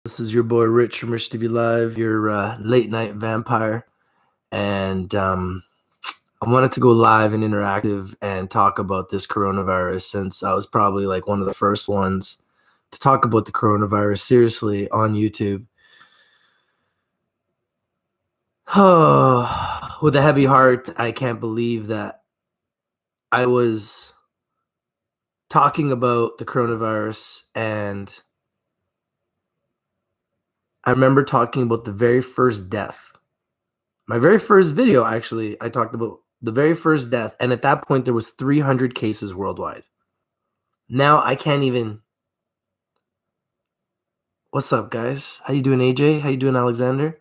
This is your boy Rich from Rich TV Live, your late night vampire. And I wanted to go live and interactive and talk about this coronavirus since I was probably like one of the first ones to talk about the coronavirus seriously on YouTube. With a heavy heart, I can't believe that I was talking about the coronavirus, and I remember talking about the very first death. My very first video, actually, I talked about the very first death, and at that point there was 300 cases worldwide. Now I can't even. What's up, guys? How you doing, AJ? How you doing, Alexander?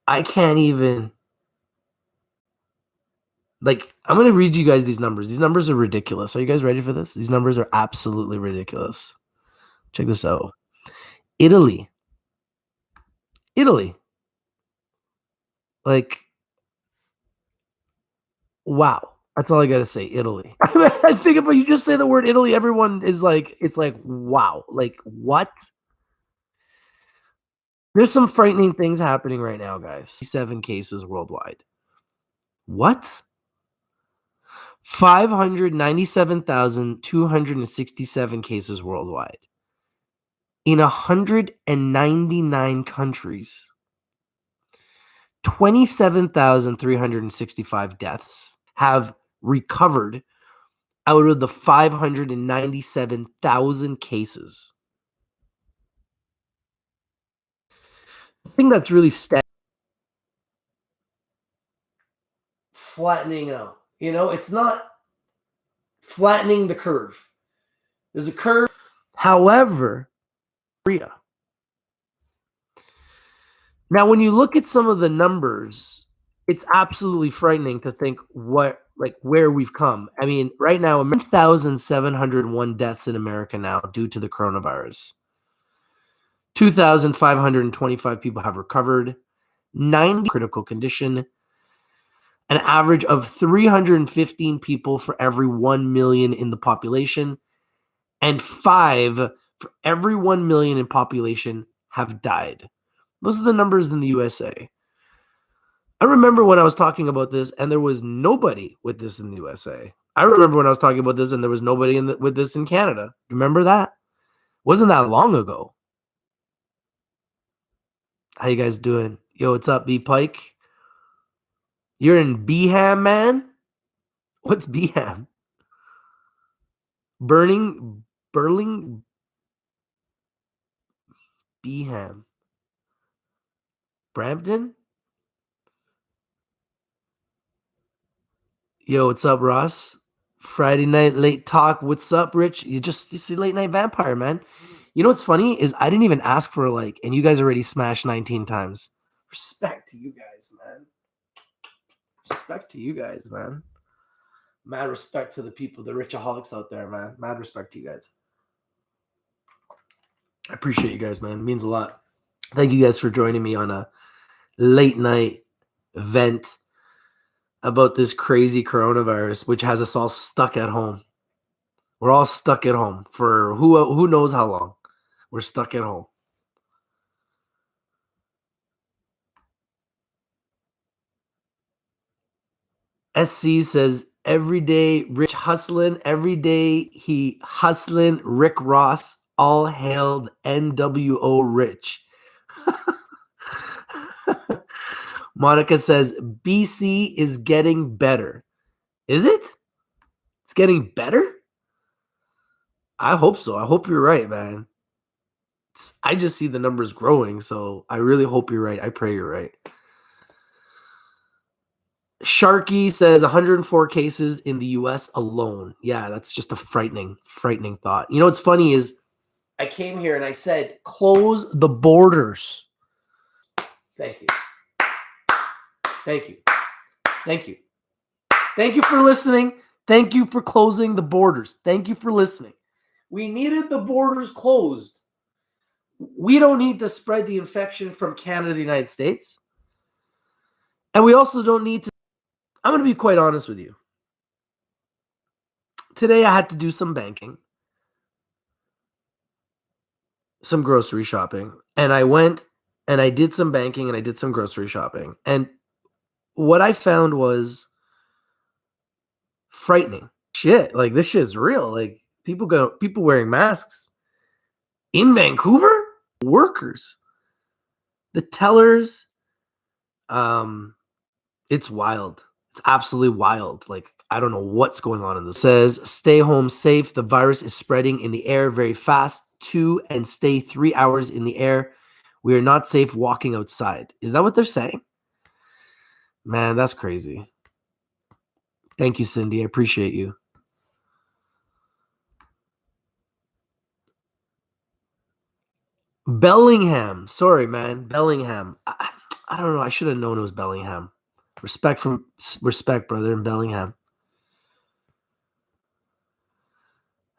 I can't even. Like, I'm gonna read you guys these numbers. These numbers are ridiculous. Are you guys ready for this? These numbers are absolutely ridiculous. Check this out. Italy. Italy. Like, wow. That's all I gotta say. Italy. I think if you just say the word Italy, everyone is like, it's like, wow. Like, what? There's some frightening things happening right now, guys. 7 cases worldwide. What? 597,267 cases worldwide in 199 countries. 27,365 deaths have recovered out of the 597,000 cases. The thing that's really flattening out. It's not flattening the curve. There's a curve. However, now when you look at some of the numbers, it's absolutely frightening to think where we've come. I mean, right now, 1,701 deaths in America now due to the coronavirus. 2,525 people have recovered. 90 critical condition. An average of 315 people for every 1 million in the population, and 5 for every 1 million in population have died. Those are the numbers in the USA. I remember when I was talking about this and there was nobody with this in the USA. I remember when I was talking about this and there was nobody with this in Canada. Remember that? Wasn't that long ago. How you guys doing? Yo, what's up, B Pike? You're in Beham, man? What's Beham? Burling, Beham. Brampton? Yo, what's up, Ross? Friday night late talk. What's up, Rich? You see late night vampire, man. You know what's funny is I didn't even ask for a like, and you guys already smashed 19 times. Respect to you guys, man. Respect to you guys, man. Mad respect to the people, the richaholics out there, man. Mad respect to you guys. I appreciate you guys, man. It means a lot. Thank you guys for joining me on a late night event about this crazy coronavirus, which has us all stuck at home. We're all stuck at home for who knows how long. We're stuck at home. SC says every day Rich hustling, every day he hustling. Rick Ross, all hailed NWO Rich. Monica says BC is getting better. Is it? It's getting better? I hope so. I hope you're right, man. I just see the numbers growing, so I really hope you're right. I pray you're right. Sharky says 104 cases in the US alone. Yeah, that's just a frightening thought. You know what's funny is I came here and I said, close the borders. Thank you. Thank you. Thank you. Thank you for listening. Thank you for closing the borders. Thank you for listening. We needed the borders closed. We don't need to spread the infection from Canada to the United States. And we also don't need to. I'm going to be quite honest with you. Today I had to do some banking. some grocery shopping, and I went and I did some banking and I did some grocery shopping. And what I found was frightening. Shit, like this shit's real. Like people wearing masks in Vancouver, workers, the tellers, um it's wild. It's absolutely wild. Like I don't know what's going on in this. Says stay home safe. The virus is spreading in the air very fast. 2 and stay 3 hours in the air. We are not safe walking outside. Is that what they're saying? Man, that's crazy. Thank you, Cindy. I appreciate you. Bellingham. Sorry, man. Bellingham. I don't know. I should have known it was Bellingham. Respect, brother, in Bellingham.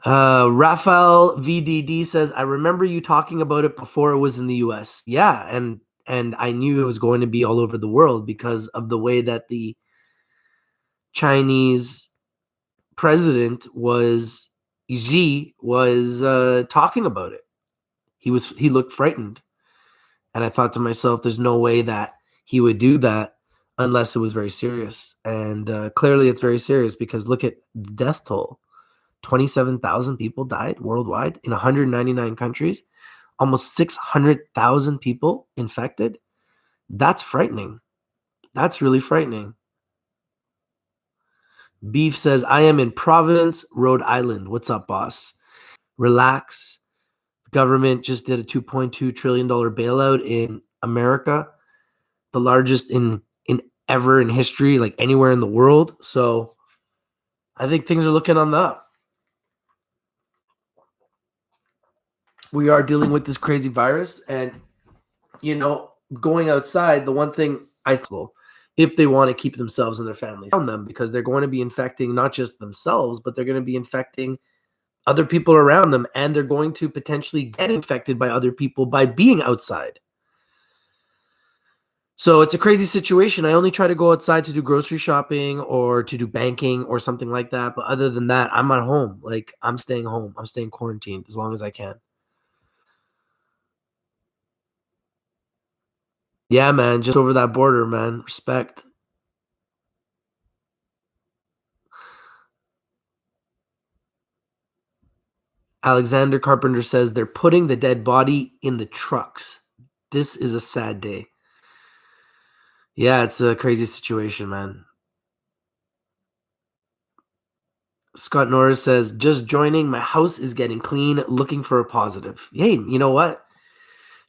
Raphael VDD says, I remember you talking about it before it was in the US. Yeah, and I knew it was going to be all over the world because of the way that the Chinese president was Xi was talking about it. He looked frightened. And I thought to myself, there's no way that he would do that unless it was very serious. And clearly it's very serious because look at the death toll. 27,000 people died worldwide in 199 countries, almost 600,000 people infected. That's frightening. That's really frightening. Beef says, I am in Providence, Rhode Island. What's up, boss? Relax. The government just did a $2.2 trillion bailout in America, the largest in ever in history, like anywhere in the world. So I think things are looking on the up. We are dealing with this crazy virus, and going outside, the one thing I feel, if they want to keep themselves and their families around them, because they're going to be infecting not just themselves, but they're going to be infecting other people around them, and they're going to potentially get infected by other people by being outside. So it's a crazy situation. I only try to go outside to do grocery shopping or to do banking or something like that. But other than that, I'm at home. Like I'm staying home. I'm staying quarantined as long as I can. Yeah, man. Just over that border, man. Respect. Alexander Carpenter says they're putting the dead body in the trucks. This is a sad day. Yeah, it's a crazy situation, man. Scott Norris says, just joining. My house is getting clean, looking for a positive. Hey, you know what?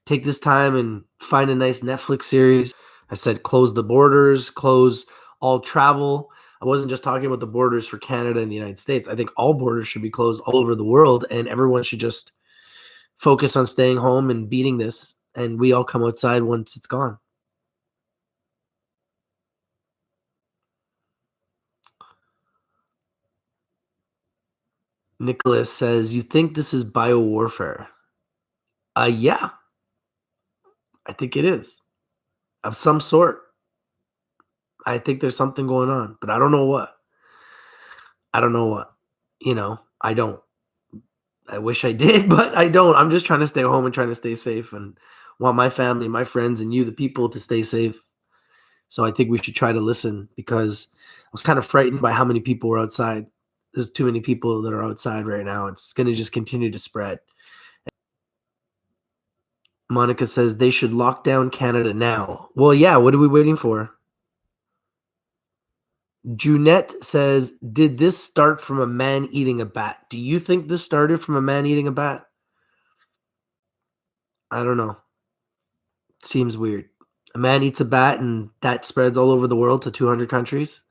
Take this time and find a nice Netflix series. I said close the borders, close all travel. I wasn't just talking about the borders for Canada and the United States. I think all borders should be closed all over the world, and everyone should just focus on staying home and beating this, and we all come outside once it's gone. Nicholas says, you think this is biowarfare? Yeah, I think it is. Of some sort. I think there's something going on, but I don't know what. I don't know what. I don't. I wish I did, but I don't. I'm just trying to stay home and trying to stay safe and want my family, my friends, and you, the people, to stay safe. So I think we should try to listen because I was kind of frightened by how many people were outside. There's too many people that are outside right now. It's going to just continue to spread. Monica says they should lock down Canada now. Well, yeah, what are we waiting for? Junette says, did this start from a man eating a bat? Do you think this started from a man eating a bat? I don't know. Seems weird. A man eats a bat and that spreads all over the world to 200 countries.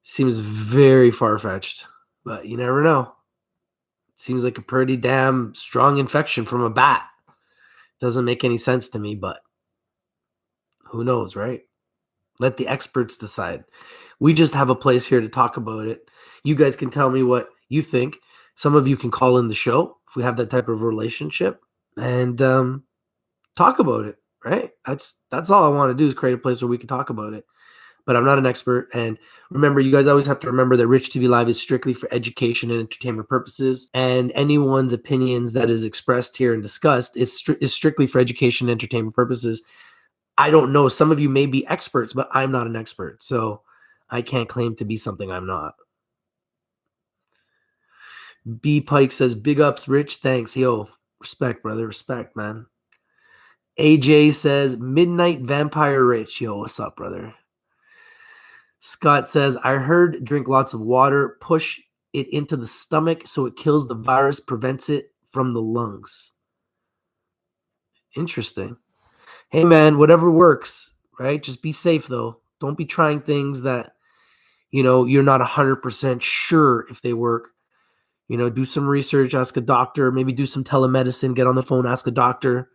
Seems very far-fetched, but you never know. Seems like a pretty damn strong infection from a bat. Doesn't make any sense to me, but who knows, right? Let the experts decide. We just have a place here to talk about it. You guys can tell me what you think. Some of you can call in the show if we have that type of relationship and talk about it, right? That's all I want to do is create a place where we can talk about it. but I'm not an expert. And remember, you guys always have to remember that Rich TV Live is strictly for education and entertainment purposes, and anyone's opinions that is expressed here and discussed is strictly for education and entertainment purposes. I don't know. Some of you may be experts, but I'm not an expert, so I can't claim to be something I'm not. B Pike says, big ups, Rich. Thanks. Yo, respect, brother. Respect, man. AJ says, Midnight Vampire Rich. Yo, what's up, brother? Scott says, I heard drink lots of water, push it into the stomach so it kills the virus, prevents it from the lungs. Interesting. Hey, man, whatever works, right? Just be safe, though. Don't be trying things that, you're not 100% sure if they work. Do some research, ask a doctor, maybe do some telemedicine, get on the phone, ask a doctor.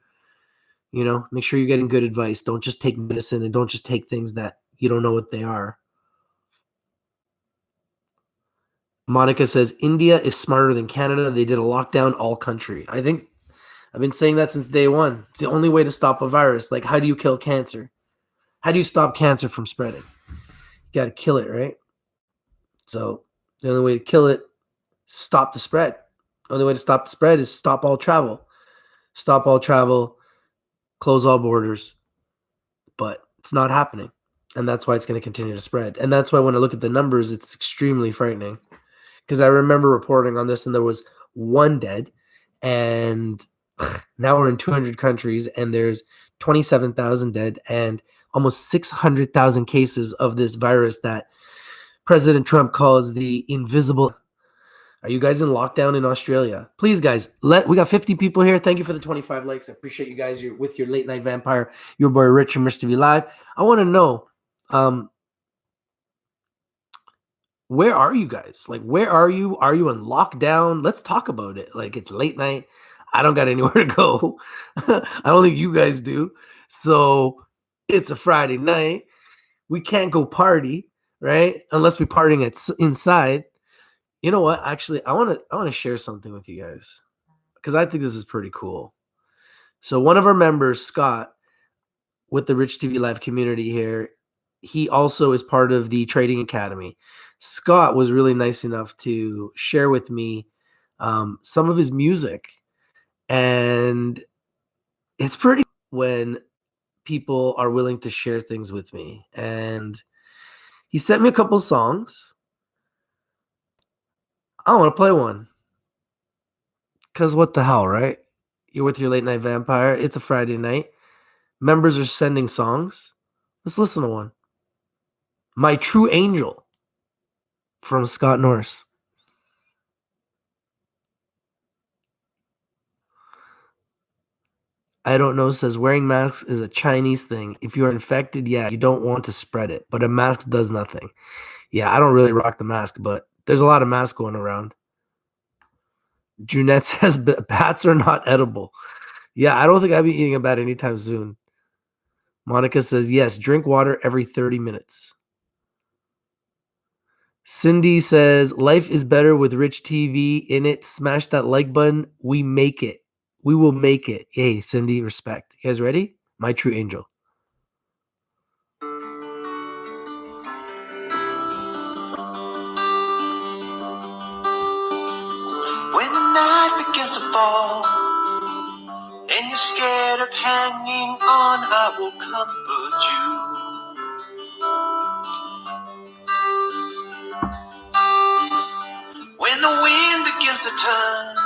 Make sure you're getting good advice. Don't just take medicine, and don't just take things that you don't know what they are. Monica says, India is smarter than Canada. They did a lockdown all country. I think I've been saying that since day one. It's the only way to stop a virus. Like, how do you kill cancer? How do you stop cancer from spreading? You got to kill it, right? So the only way to kill it, stop the spread. The only way to stop the spread is stop all travel. Stop all travel, close all borders. But it's not happening. And that's why it's going to continue to spread. And that's why when I look at the numbers, it's extremely frightening. Because I remember reporting on this and there was one dead. And now we're in 200 countries and there's 27,000 dead and almost 600,000 cases of this virus that President Trump calls the invisible. Are you guys in lockdown in Australia? Please, guys, we got 50 people here. Thank you for the 25 likes. I appreciate you guys. You're with your late night vampire, your boy Rich from Rich TV Live. I want to know, where are you guys? Like, where are you? Are you in lockdown? Let's talk about it. Like, it's late night. I don't got anywhere to go. I don't think you guys do. So it's a Friday night. We can't go party, right? Unless we're partying inside. You know what? Actually, I want to share something with you guys because I think this is pretty cool. So one of our members, Scott, with the Rich TV Live community here, he also is part of the Trading Academy. Scott was really nice enough to share with me some of his music, and it's pretty when people are willing to share things with me. And he sent me a couple songs. I want to play one. Because what the hell, right? You're with your late night vampire. It's a Friday night. Members are sending songs. Let's listen to one. My True Angel from Scott Norris. I don't know says wearing masks is a Chinese thing. If you're infected, yeah, you don't want to spread it. But a mask does nothing. Yeah, I don't really rock the mask, but there's a lot of masks going around. Junette says bats are not edible. Yeah, I don't think I'll be eating a bat anytime soon. Monica says, yes, drink water every 30 minutes. Cindy says, life is better with Rich TV in it. Smash that like button. We make it. We will make it. Hey, Cindy, respect. You guys ready? My True Angel. When the night begins to fall and you're scared of hanging on, I will comfort you. When the wind begins to turn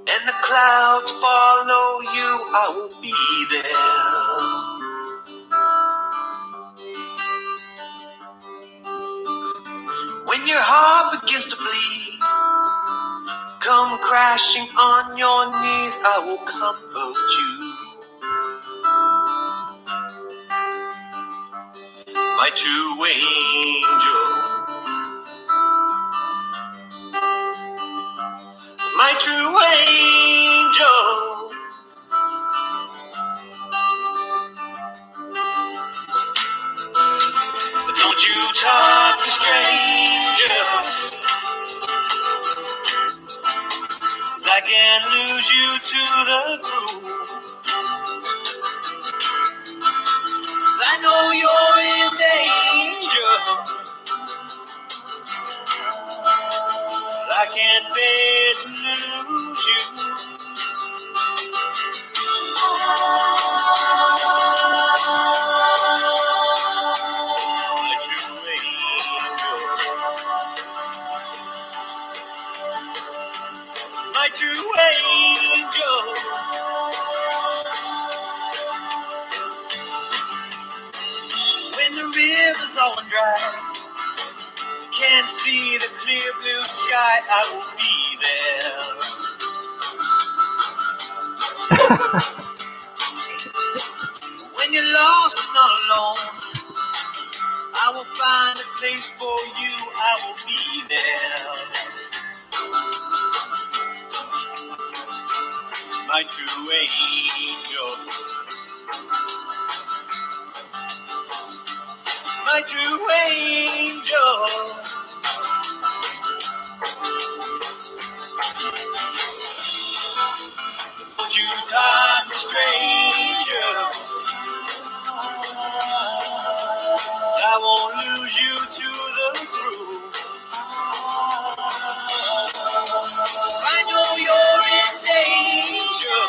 and the clouds follow you, I will be there. When your heart begins to bleed, come crashing on your knees, I will comfort you. My true angel, my true angel. Don't you talk to strangers, 'cause I can lose you to the groove. 'Cause I know you're in danger. desert's all dry, can't see the clear blue sky, I will be there. When you're lost and not alone, I will find a place for you, I will be there. My true angel, my true angel. Don't you talk to strangers, I won't lose you to the groove. I know you're in danger.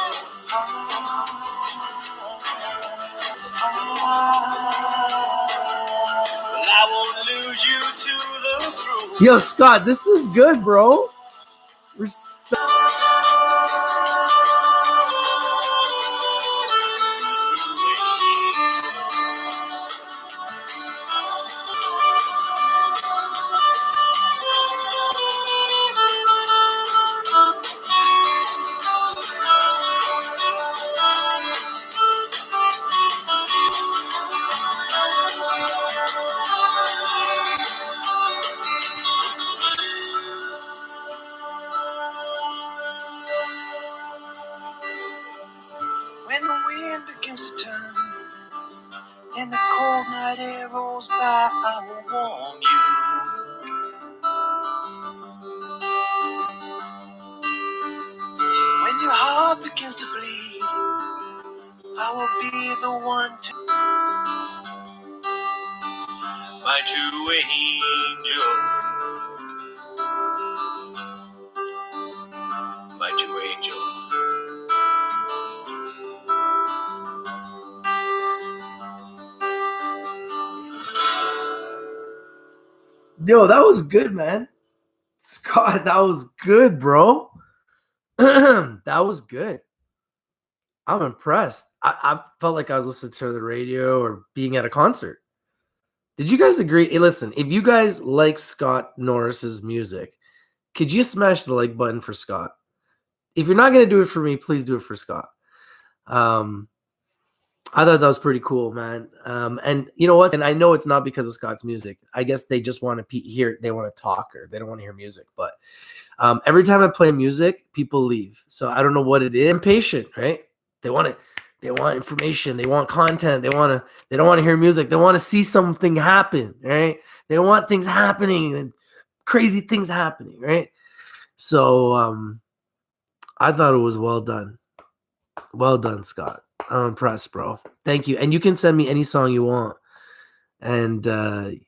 Well, I won't lose you to the groove. Yo, Scott, this is good, bro. Respect. When the wind begins to turn and the cold night air rolls by, I will warm you. When your heart begins to bleed, I will be the one to. My true angel, my true angel. Yo, that was good, man. Scott, that was good, bro. That was good. I'm impressed. I felt like I was listening to the radio or being at a concert. Did you guys agree? Hey, listen, if you guys like Scott Norris's music, could you smash the like button for Scott? If you're not going to do it for me, please do it for Scott. I thought that was pretty cool, man. And you know what? And I know it's not because of Scott's music. I guess they just want to hear, they want to talk, or they don't want to hear music. But every time I play music, people leave. So I don't know what it is. I'm impatient, right? They want it. They want information. They want content. They don't want to hear music. They want to see something happen, right? They want things happening and crazy things happening, right? So I thought it was well done. Well done, Scott. I'm impressed, bro. Thank you. And you can send me any song you want. And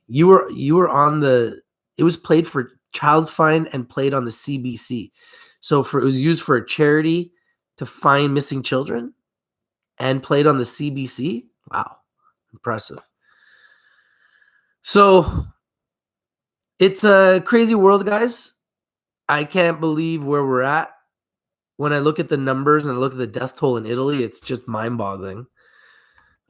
you were on the. It was played for Child Find and played on the CBC. So it was used for a charity to find missing children, and played on the CBC. Wow, impressive. So it's a crazy world, guys. I can't believe where we're at. When I look at the numbers and I look at the death toll in Italy, it's just mind-boggling.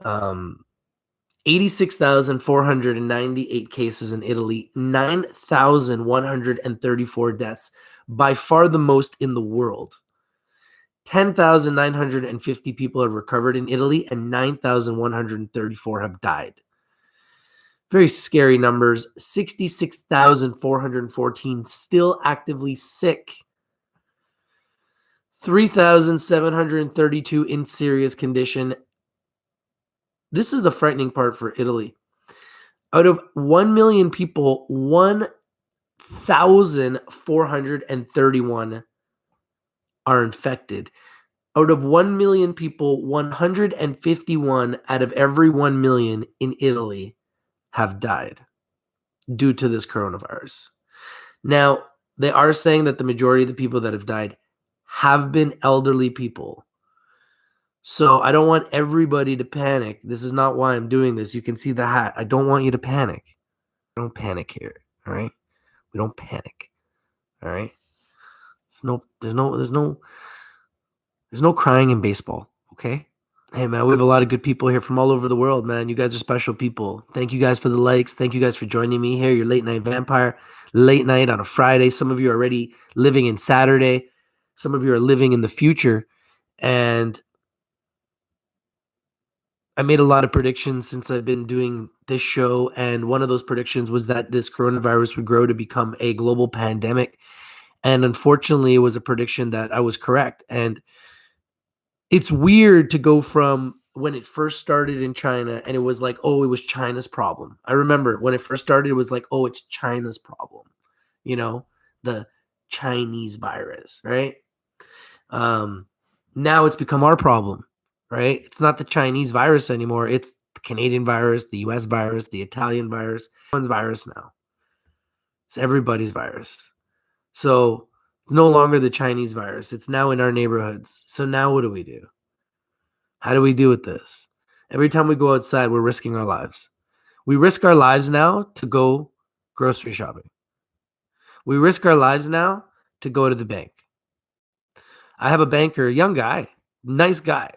86,498 cases in Italy, 9,134 deaths, by far the most in the world. 10,950 people have recovered in Italy, and 9,134 have died. Very scary numbers. 66,414 still actively sick. 3,732 in serious condition. This is the frightening part for Italy. Out of 1 million people, 1,431 are infected. Out of 1 million people, 151 out of every 1 million in Italy have died due to this coronavirus. Now, they are saying that the majority of the people that have died have been elderly people. So I don't want everybody to panic. This is not why I'm doing this. You can see the hat. I don't want you to panic. Don't panic here, all right? We don't panic, all right? There's no crying in baseball, okay? Hey, man, we have a lot of good people here from all over the world, man. You guys are special people. Thank you guys for the likes. Thank you guys for joining me here. Your late night vampire, late night on a Friday. Some of you are already living in Saturday. Some of you are living in the future. And I made a lot of predictions since I've been doing this show. And one of those predictions was that this coronavirus would grow to become a global pandemic. And unfortunately, it was a prediction that I was correct. And it's weird to go from when it first started in China and it was like, oh, it was China's problem. I remember when it first started, it was like, oh, it's China's problem, you know, the Chinese virus, right? Um, Now it's become our problem, right? It's not the Chinese virus anymore. It's the Canadian virus, the US virus, the Italian virus. Everyone's virus now. It's everybody's virus. So it's no longer the Chinese virus. It's now in our neighborhoods. So now what do we do? How do we deal with this? Every time we go outside, we're risking our lives. We risk our lives now to go grocery shopping. We risk our lives now to go to the bank. I have a banker, young guy, nice guy.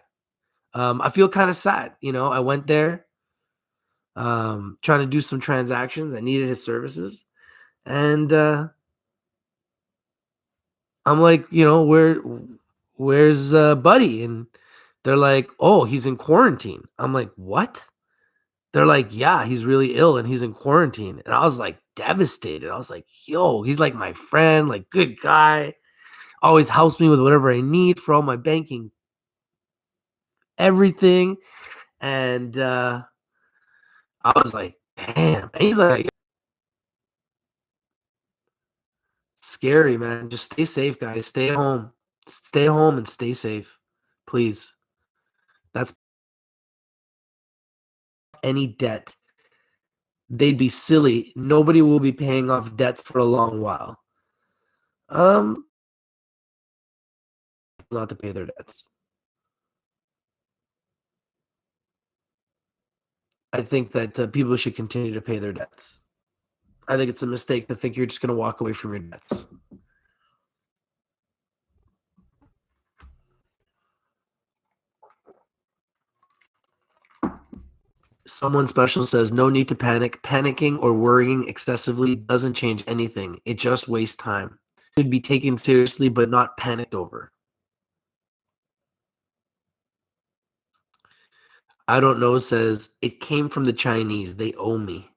I feel kind of sad. I went there trying to do some transactions. I needed his services. And I'm like, where's Buddy? And they're like, oh, he's in quarantine. I'm like, what? They're like, yeah, he's really ill and he's in quarantine. And I was like devastated. I was like, yo, he's like my friend, like good guy, always helps me with whatever I need for all my banking, everything. And I was like, damn. And he's like, scary, man. Just stay safe, guys. Stay home. Stay home and stay safe. Please. That's any debt. They'd be silly. Nobody will be paying off debts for a long while. Not to pay their debts. I think that people should continue to pay their debts. I think it's a mistake to think you're just going to walk away from your debts. Someone special says, no need to panic. Panicking or worrying excessively doesn't change anything. It just wastes time. It should be taken seriously, but not panicked over. I don't know says, it came from the Chinese. They owe me.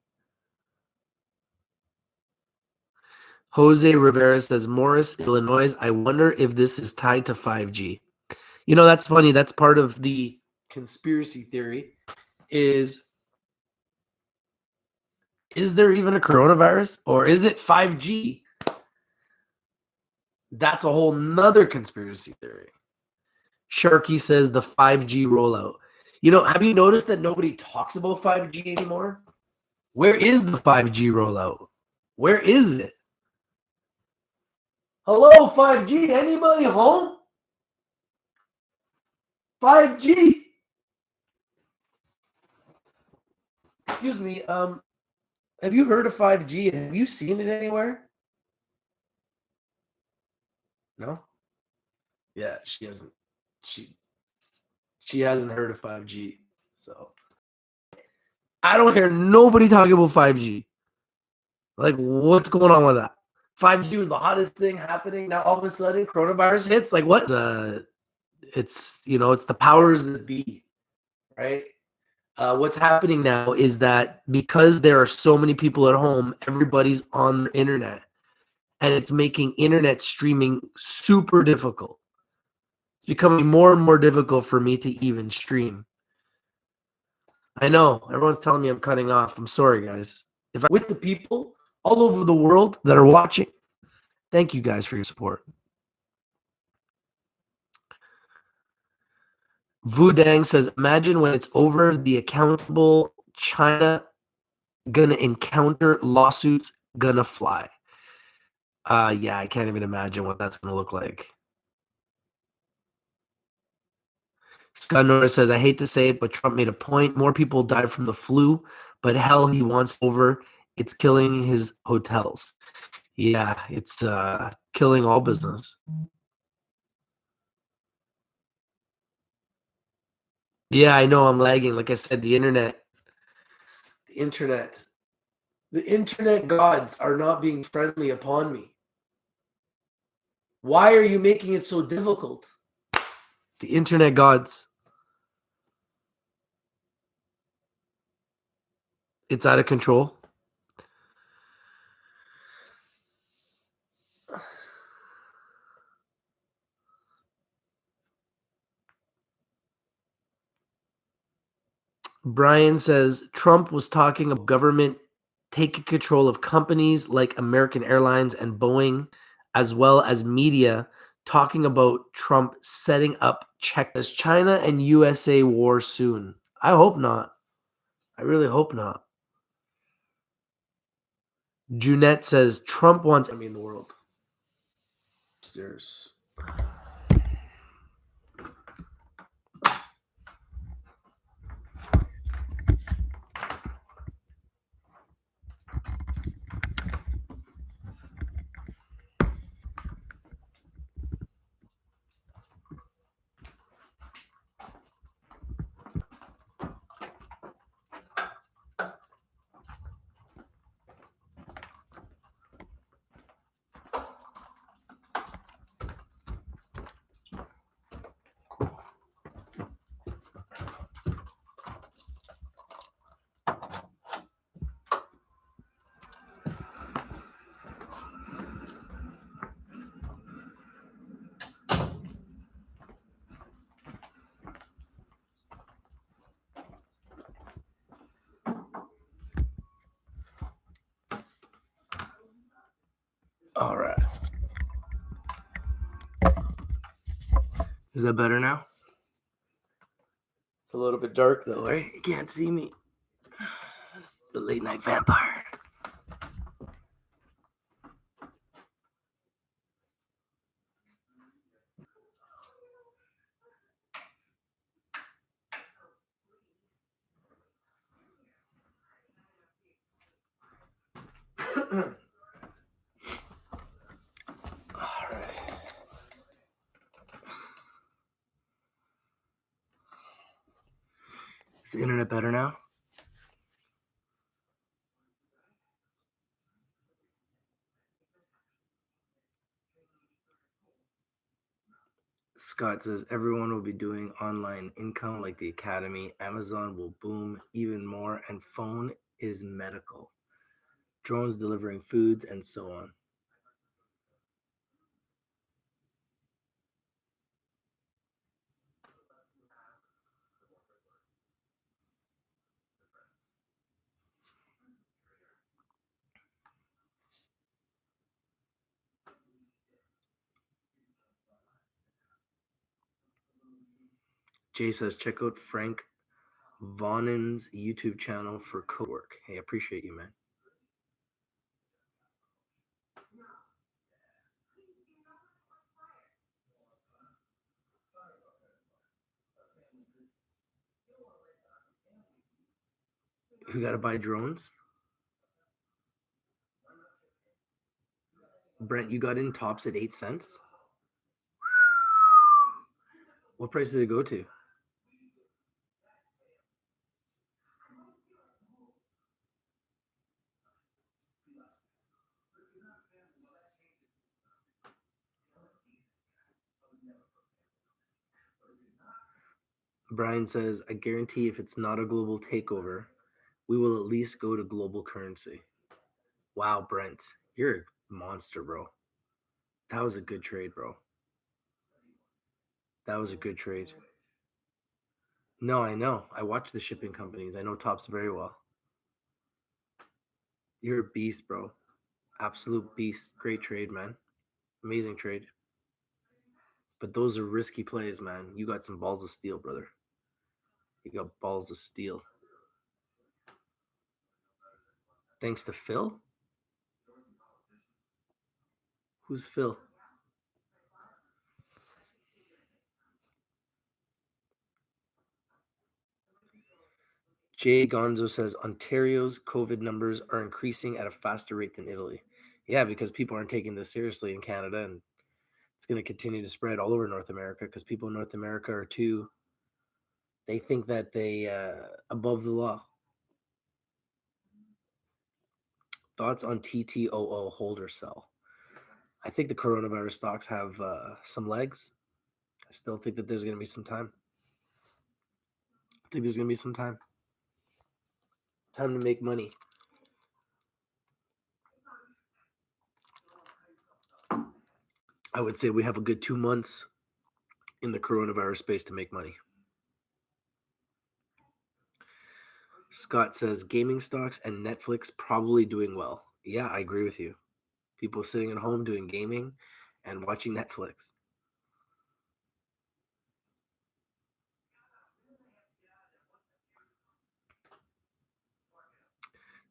Jose Rivera says, Morris, Illinois. I wonder if this is tied to 5G. That's funny. That's part of the conspiracy theory is there even a coronavirus or is it 5G? That's a whole nother conspiracy theory. Sharky says the 5G rollout. Have you noticed that nobody talks about 5G anymore? Where is the 5G rollout? Where is it? Hello, 5G. Anybody home? 5G. Excuse me. Have you heard of 5G? Have you seen it anywhere? No? Yeah, she hasn't. She hasn't heard of 5G. So I don't hear nobody talking about 5G. Like, what's going on with that? 5G was the hottest thing happening. Now all of a sudden, coronavirus hits. Like, what? It's the powers that be, right? What's happening now is that because there are so many people at home, everybody's on the internet, and it's making internet streaming super difficult. It's becoming more and more difficult for me to even stream. I know everyone's telling me I'm cutting off. I'm sorry, guys. If I'm with the people all over the world that are watching, thank you guys for your support. Vudang says, imagine when it's over, the accountable China gonna encounter lawsuits gonna fly. Yeah, I can't even imagine what that's gonna look like. Scott Norris says, I hate to say it, but Trump made a point. More people died from the flu, but hell, he wants over. It's killing his hotels. Yeah, it's killing all business. Yeah, I know I'm lagging. Like I said, the internet gods are not being friendly upon me. Why are you making it so difficult? The internet gods. It's out of control. Brian says Trump was talking about government taking control of companies like American Airlines and Boeing, as well as media talking about Trump setting up checklist China and USA war soon. I hope not. I really hope not. Junette says Trump wants enemy in the world. Upstairs. All right. Is that better now? It's a little bit dark though, right? You can't see me. It's the late night vampire. All right. Is the internet better now? Scott says everyone will be doing online income like the academy. Amazon will boom even more, and phone is medical. Drones delivering foods and so on. Jay says check out Frank Vaughn's YouTube channel for code work. Hey, I appreciate you, man. Who got to buy drones? Brent, you got in tops at 8 cents. What price did it go to? Brian says, I guarantee if it's not a global takeover, we will at least go to global currency. Wow, Brent, you're a monster, bro. That was a good trade, bro. That was a good trade. No, I know. I watch the shipping companies. I know Tops very well. You're a beast, bro. Absolute beast. Great trade, man. Amazing trade. But those are risky plays, man. You got some balls of steel, brother. You got balls of steel. Thanks to Phil? Who's Phil? Jay Gonzo says Ontario's COVID numbers are increasing at a faster rate than Italy. Yeah, because people aren't taking this seriously in Canada, and it's going to continue to spread all over North America because people in North America are too They think that they above the law. Thoughts on TTOO, hold or sell? I think the coronavirus stocks have some legs. I still think that there's going to be some time. I think there's going to be some time. Time to make money. I would say we have a good 2 months in the coronavirus space to make money. Scott says gaming stocks and Netflix probably doing well. Yeah, I agree with you. People sitting at home doing gaming and watching Netflix.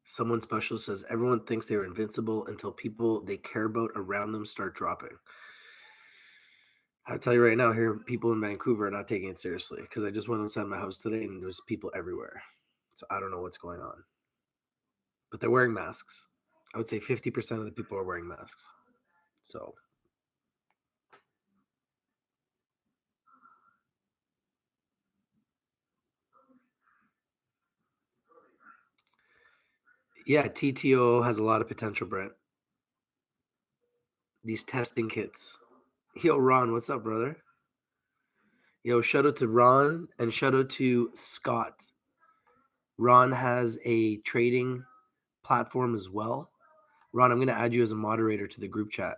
Someone special says everyone thinks they're invincible until people they care about around them start dropping. I'll tell you right now, here people in Vancouver are not taking it seriously because I just went inside my house today and there's people everywhere. So I don't know what's going on. But they're wearing masks. I would say 50% of the people are wearing masks. So yeah, TTO has a lot of potential, Brent. These testing kits. Yo, Ron, what's up, brother? Yo, shout out to Ron and shout out to Scott. Ron has a trading platform as well. Ron, I'm going to add you as a moderator to the group chat.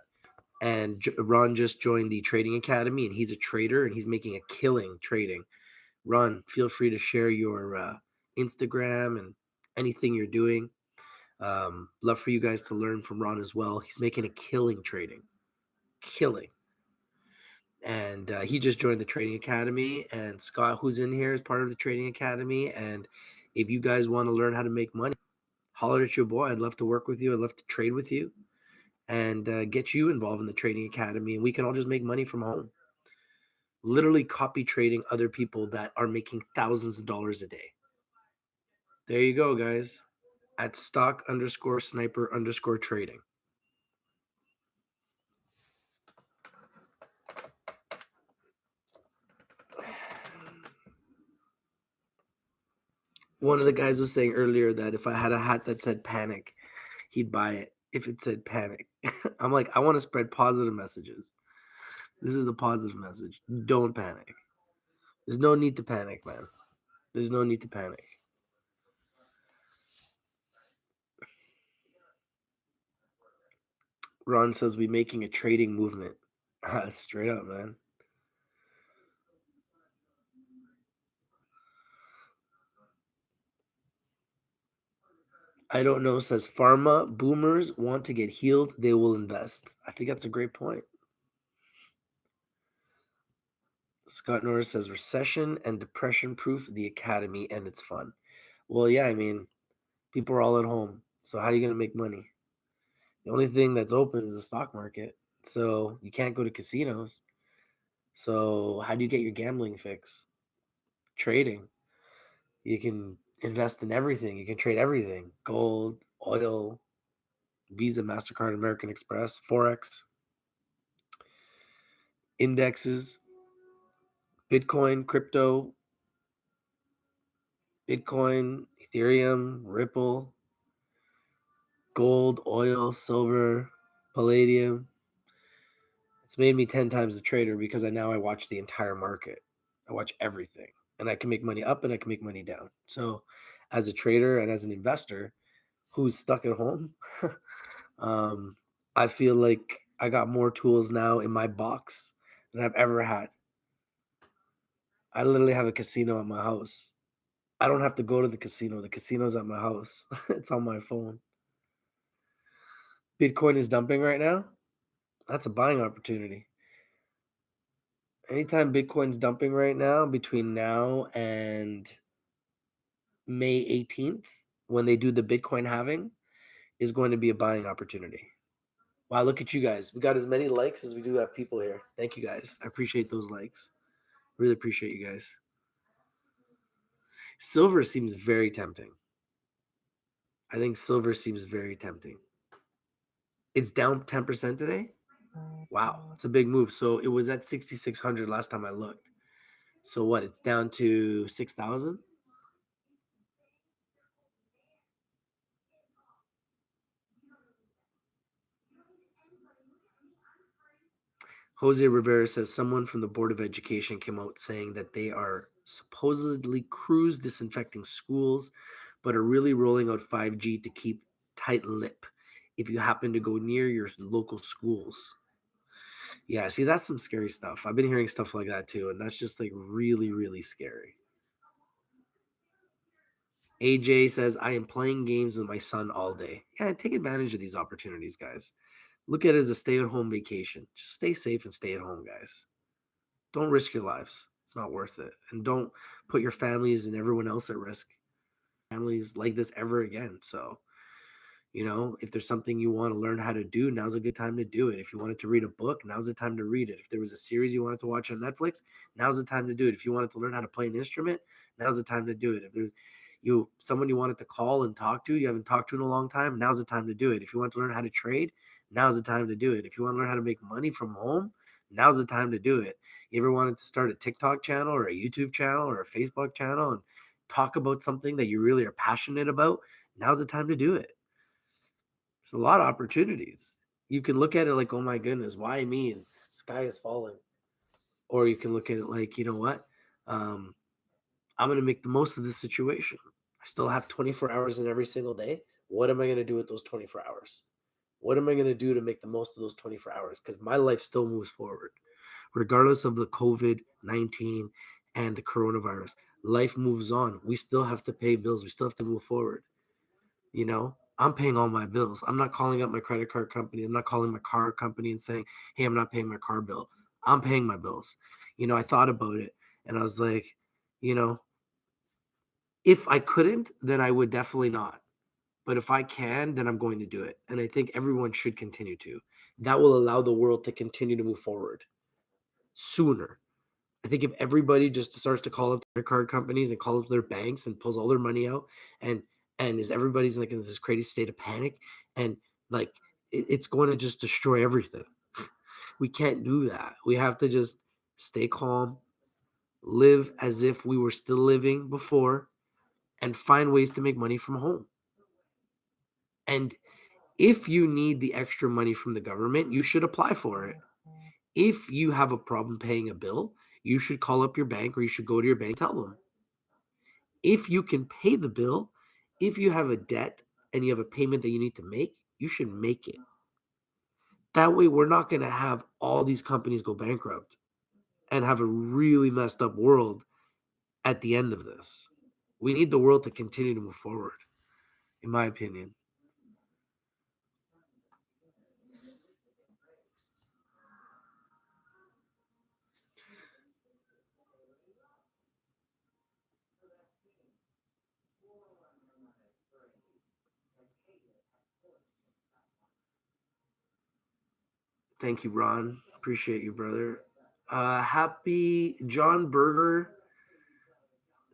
And Ron just joined the Trading Academy, and he's a trader, and he's making a killing trading. Ron, feel free to share your Instagram and anything you're doing. Love for you guys to learn from Ron as well. He's making a killing trading. Killing. And he just joined the Trading Academy. And Scott, who's in here, is part of the Trading Academy. And if you guys want to learn how to make money, holler at your boy. I'd love to work with you. I'd love to trade with you and get you involved in the Trading Academy. And we can all just make money from home. Literally copy trading other people that are making thousands of dollars a day. There you go, guys. At stock_sniper_trading. One of the guys was saying earlier that if I had a hat that said panic, he'd buy it if it said panic. I'm like, I want to spread positive messages. This is the positive message. Don't panic. There's no need to panic, man. There's no need to panic. Ron says we making a trading movement. Straight up, man. I don't know, says pharma boomers want to get healed, they will invest. I think that's a great point. Scott Norris says recession and depression proof the academy and it's fun. Well, yeah, I mean, people are all at home. So how are you going to make money? The only thing that's open is the stock market. So you can't go to casinos. So how do you get your gambling fix? Trading. You can invest in everything. You can trade everything. Gold, oil, Visa, MasterCard, American Express, Forex, indexes, Bitcoin, crypto, Bitcoin, Ethereum, Ripple, gold, oil, silver, palladium. It's made me 10 times a trader because I watch the entire market. I watch everything and I can make money up and I can make money down. So as a trader and as an investor who's stuck at home, I feel like I got more tools now in my box than I've ever had. I literally have a casino at my house. I don't have to go to the casino. The casino's at my house. It's on my phone. Bitcoin is dumping right now. That's a buying opportunity. Anytime Bitcoin's dumping right now, between now and May 18th, when they do the Bitcoin halving, is going to be a buying opportunity. Wow, look at you guys. We got as many likes as we do have people here. Thank you guys. I appreciate those likes. Really appreciate you guys. Silver seems very tempting. I think silver seems very tempting. It's down 10% today. Wow, it's a big move. So it was at 6,600 last time I looked. So what? It's down to 6,000. Jose Rivera says someone from the Board of Education came out saying that they are supposedly crews disinfecting schools, but are really rolling out 5G to keep tight lip if you happen to go near your local schools. Yeah, see, that's some scary stuff. I've been hearing stuff like that too, and that's just like really, really scary. AJ says, I am playing games with my son all day. Yeah, take advantage of these opportunities, guys. Look at it as a stay at home vacation. Just stay safe and stay at home, guys. Don't risk your lives. It's not worth it. And don't put your families and everyone else at risk. Families like this ever again. So, if there's something you want to learn how to do, now's a good time to do it. If you wanted to read a book, now's the time to read it. If there was a series you wanted to watch on Netflix, now's the time to do it. If you wanted to learn how to play an instrument, now's the time to do it. If there's someone you wanted to call and talk to, you haven't talked to in a long time, now's the time to do it. If you want to learn how to trade, now's the time to do it. If you want to learn how to make money from home, now's the time to do it. You ever wanted to start a TikTok channel or a YouTube channel or a Facebook channel and talk about something that you really are passionate about, now's the time to do it. There's a lot of opportunities. You can look at it like, oh my goodness, why me? And sky is falling. Or you can look at it like, you know what? I'm going to make the most of this situation. I still have 24 hours in every single day. What am I going to do with those 24 hours? What am I going to do to make the most of those 24 hours? Because my life still moves forward, regardless of the COVID-19 and the coronavirus. Life moves on. We still have to pay bills. We still have to move forward. I'm paying all my bills. I'm not calling up my credit card company. I'm not calling my car company and saying, hey, I'm not paying my car bill. I'm paying my bills. I thought about it and I was like, you know, if I couldn't, then I would definitely not. But if I can, then I'm going to do it. And I think everyone should continue to. That will allow the world to continue to move forward sooner. I think if everybody just starts to call up their card companies and call up their banks and pulls all their money out and is everybody's like in this crazy state of panic and like it's going to just destroy everything. We can't do that. We have to just stay calm, live as if we were still living before, and find ways to make money from home. And if you need the extra money from the government, you should apply for it. If you have a problem paying a bill, you should call up your bank or you should go to your bank, tell them. If you can pay the bill, if you have a debt and you have a payment that you need to make, you should make it. That way, we're not going to have all these companies go bankrupt and have a really messed up world at the end of this. We need the world to continue to move forward, in my opinion. Thank you, Ron. Appreciate you, brother. Happy John Berger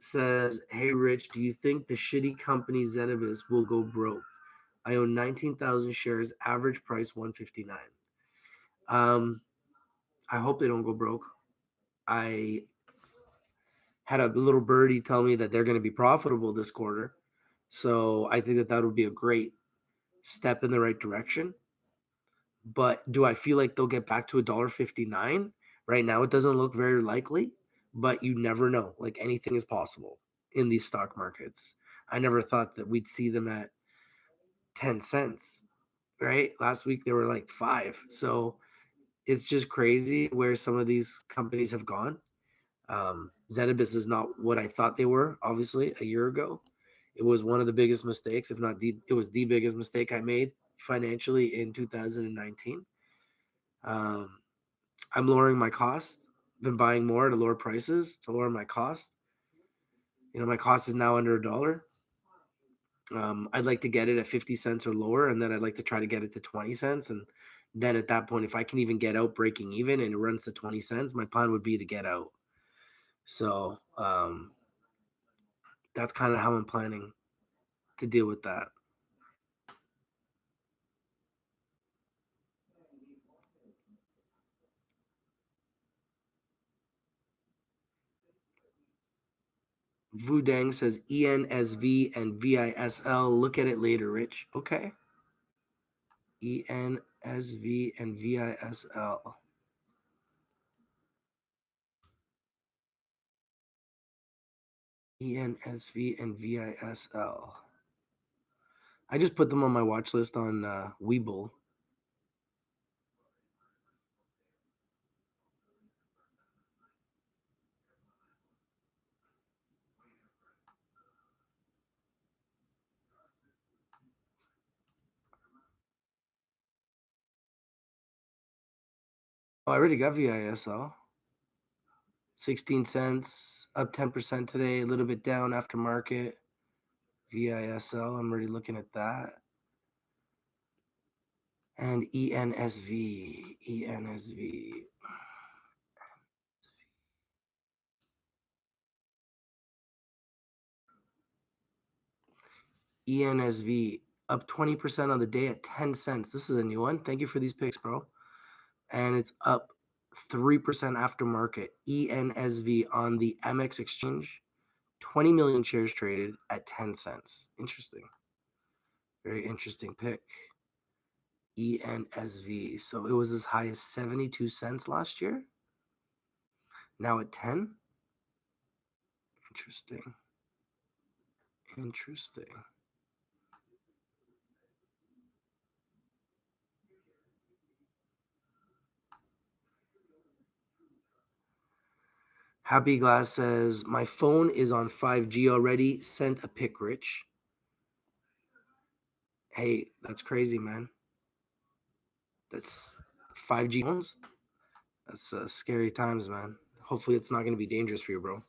says, hey, Rich, do you think the shitty company Zenobus will go broke? I own 19,000 shares, average price 159. I hope they don't go broke. I had a little birdie tell me that they're going to be profitable this quarter. So I think that would be a great step in the right direction. But do I feel like they'll get back to $1.59? Right now, it doesn't look very likely, but you never know. Like anything is possible in these stock markets. I never thought that we'd see them at 10 cents, right? Last week, they were like 5. So it's just crazy where some of these companies have gone. Zenobus is not what I thought they were, obviously, a year ago. It was one of the biggest mistakes, if not it was the biggest mistake I made financially in 2019. I'm lowering my cost. Been buying more to lower prices to lower my cost. My cost is now under $1. I'd like to get it at 50 cents or lower, and then I'd like to try to get it to 20 cents. And then at that point, if I can even get out breaking even and it runs to 20 cents, my plan would be to get out. So that's kind of how I'm planning to deal with that. Vudang says ENSV and VISL. Look at it later, Rich. Okay. ENSV and VISL. ENSV and VISL. I just put them on my watch list on Webull. Oh, I already got VISL. 16 cents, up 10% today, a little bit down after market. VISL, I'm already looking at that. And ENSV. ENSV up 20% on the day at 10 cents. This is a new one. Thank you for these picks, bro. And it's up 3% after market. ENSV on the MX exchange, 20 million shares traded at 10 cents. Interesting. Very interesting pick. ENSV. So it was as high as 72 cents last year. Now at 10. Interesting. Happy Glass says, my phone is on 5G already. Sent a pic, Rich. Hey, that's crazy, man. That's 5G phones. That's scary times, man. Hopefully it's not going to be dangerous for you, bro.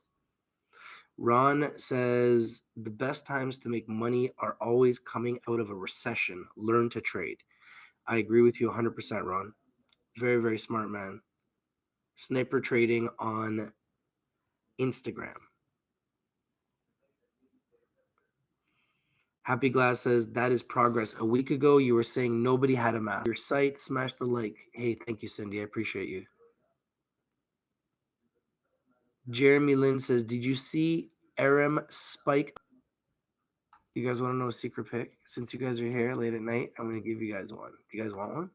Ron says, the best times to make money are always coming out of a recession. Learn to trade. I agree with you 100%, Ron. Very, very smart, man. Sniper trading on Instagram. Happy Glass says, that is progress. A week ago, you were saying nobody had a mask. Your site, smash the like. Hey, thank you, Cindy. I appreciate you. Jeremy Lynn says, did you see Aram spike? You guys want to know a secret pick? Since you guys are here late at night, I'm going to give you guys one. Do you guys want one?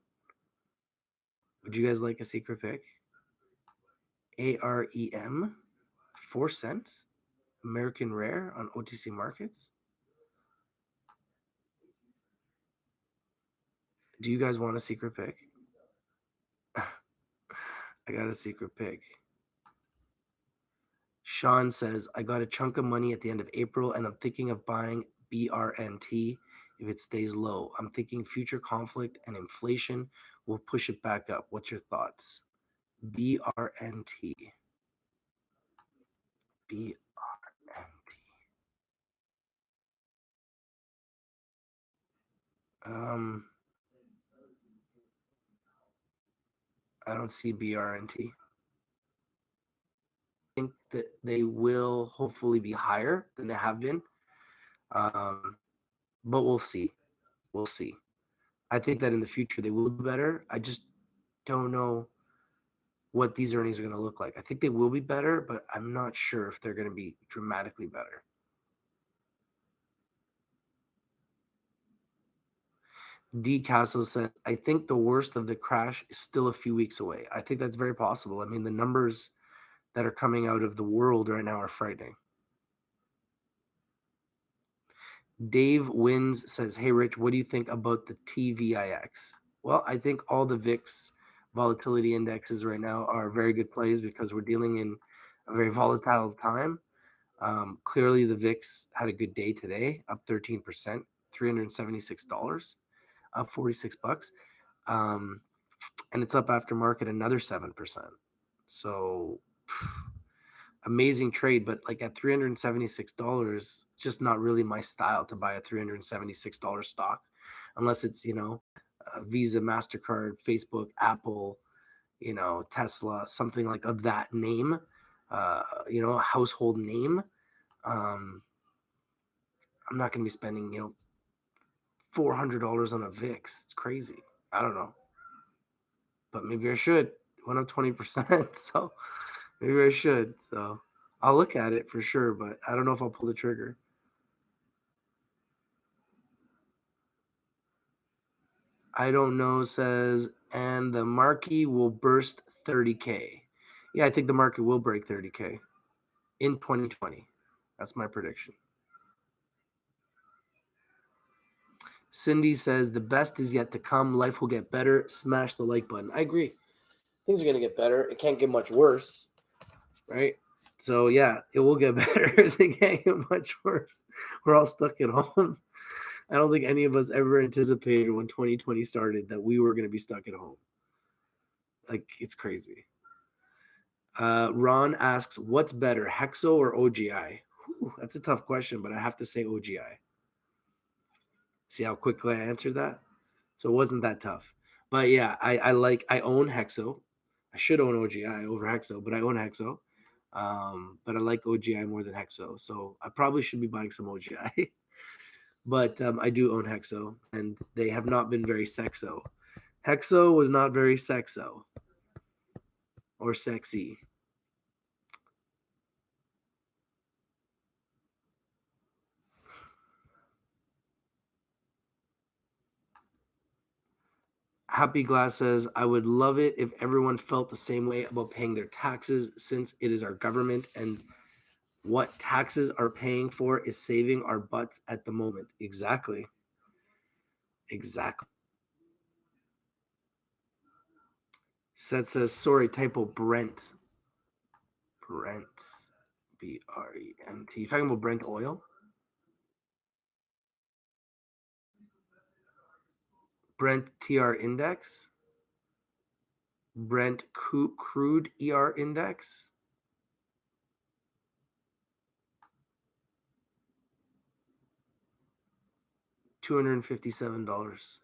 Would you guys like a secret pick? AREM, 4 cents, American Rare on OTC markets. Do you guys want a secret pick? I got a secret pick. Sean says, I got a chunk of money at the end of April and I'm thinking of buying BRNT if it stays low. I'm thinking future conflict and inflation will push it back up. What's your thoughts? BRNT. BRNT. I don't see BRNT. I think that they will hopefully be higher than they have been. But we'll see. We'll see. I think that in the future they will do better. I just don't know what these earnings are going to look like. I think they will be better, but I'm not sure if they're going to be dramatically better. D. Castle says, I think the worst of the crash is still a few weeks away. I think that's very possible. I mean, the numbers that are coming out of the world right now are frightening. Dave Wins says, hey, Rich, what do you think about the TVIX? Well, I think all the VIX volatility indexes right now are very good plays because we're dealing in a very volatile time. Clearly, the VIX had a good day today, up 13%, $376, up 46 bucks. And it's up after market another 7%. So amazing trade, but like at $376, it's just not really my style to buy a $376 stock unless it's, Visa, MasterCard, Facebook, Apple, Tesla, something like of that name, a household name. I'm not going to be spending, $400 on a VIX. It's crazy. I don't know. But maybe I should. It went up 20%. So maybe I should. So I'll look at it for sure, but I don't know if I'll pull the trigger. I don't know says, and the marquee will burst 30K. Yeah, I think the market will break 30K in 2020. That's my prediction. Cindy says the best is yet to come. Life will get better. Smash the like button. I agree. Things are going to get better. It can't get much worse, right? So yeah, it will get better. It can't get much worse. We're all stuck at home. I don't think any of us ever anticipated when 2020 started that we were going to be stuck at home. Like, it's crazy. Ron asks, what's better, Hexo or OGI? Whew, that's a tough question, but I have to say OGI. See how quickly I answered that? So it wasn't that tough. But yeah, I own Hexo. I should own OGI over Hexo, but I own Hexo. But I like OGI more than Hexo. So I probably should be buying some OGI. But I do own Hexo, and they have not been very sexo. Hexo was not very sexo or sexy. Happy Glass says, I would love it if everyone felt the same way about paying their taxes since it is our government and what taxes are paying for is saving our butts at the moment. Exactly. Exactly. Seth says, sorry, typo, Brent. Brent. Brent. You talking about Brent oil? Brent TR index? Brent crude ER index? $257.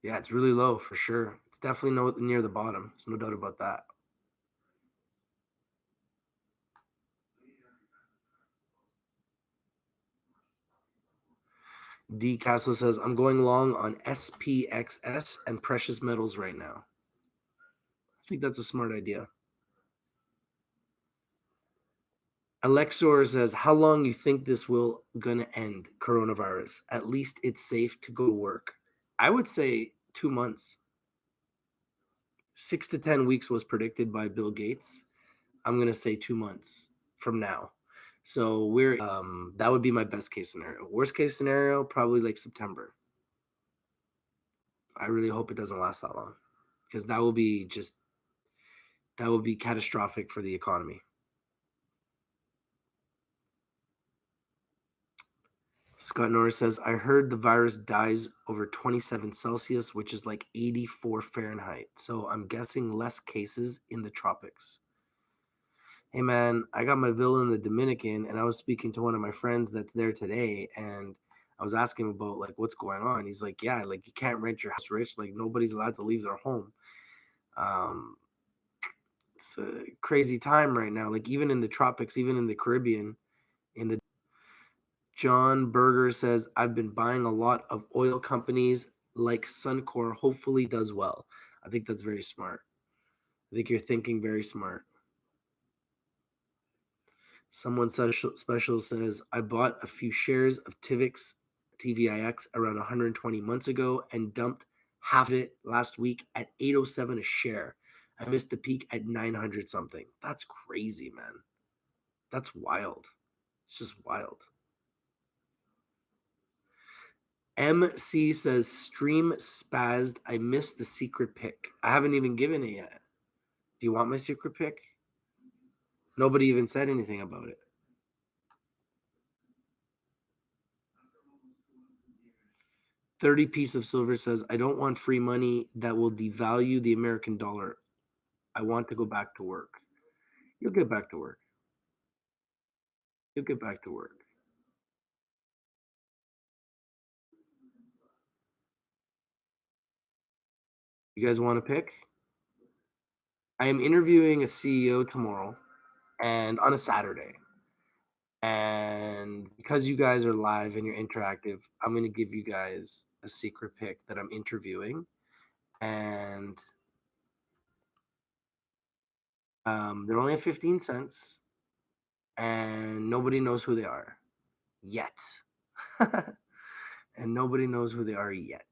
Yeah, it's really low for sure. It's definitely near the bottom. There's no doubt about that. D Castle says, I'm going long on SPXS and precious metals right now. I think that's a smart idea. Alexor says, how long you think this will gonna end, coronavirus? At least it's safe to go to work. I would say 2 months. 6 to 10 weeks was predicted by Bill Gates. I'm gonna say 2 months from now. So that would be my best case scenario. Worst case scenario, probably like September. I really hope it doesn't last that long because that will be catastrophic for the economy. Scott Norris says, I heard the virus dies over 27 Celsius, which is like 84 Fahrenheit. So I'm guessing less cases in the tropics. Hey man, I got my villa in the Dominican and I was speaking to one of my friends that's there today and I was asking him about like what's going on. He's like, yeah, like you can't rent your house, Rich. Like nobody's allowed to leave their home. Um, it's a crazy time right now. Like even in the tropics, even in the Caribbean, in the John Berger says, I've been buying a lot of oil companies like Suncor, hopefully does well. I think that's very smart. I think you're thinking very smart. Someone special says, I bought a few shares of TVIX around 120 months ago and dumped half of it last week at 807 a share. I missed the peak at 900 something. That's crazy, man. That's wild. It's just wild. MC says, stream spazzed. I missed the secret pick. I haven't even given it yet. Do you want my secret pick? Nobody even said anything about it. 30 piece of silver says, I don't want free money that will devalue the American dollar. I want to go back to work. You'll get back to work. You'll get back to work. You guys want to pick? I am interviewing a CEO tomorrow and on a Saturday. And because you guys are live and you're interactive, I'm going to give you guys a secret pick that I'm interviewing. And They're only at 15 cents, and nobody knows who they are yet. And nobody knows who they are yet.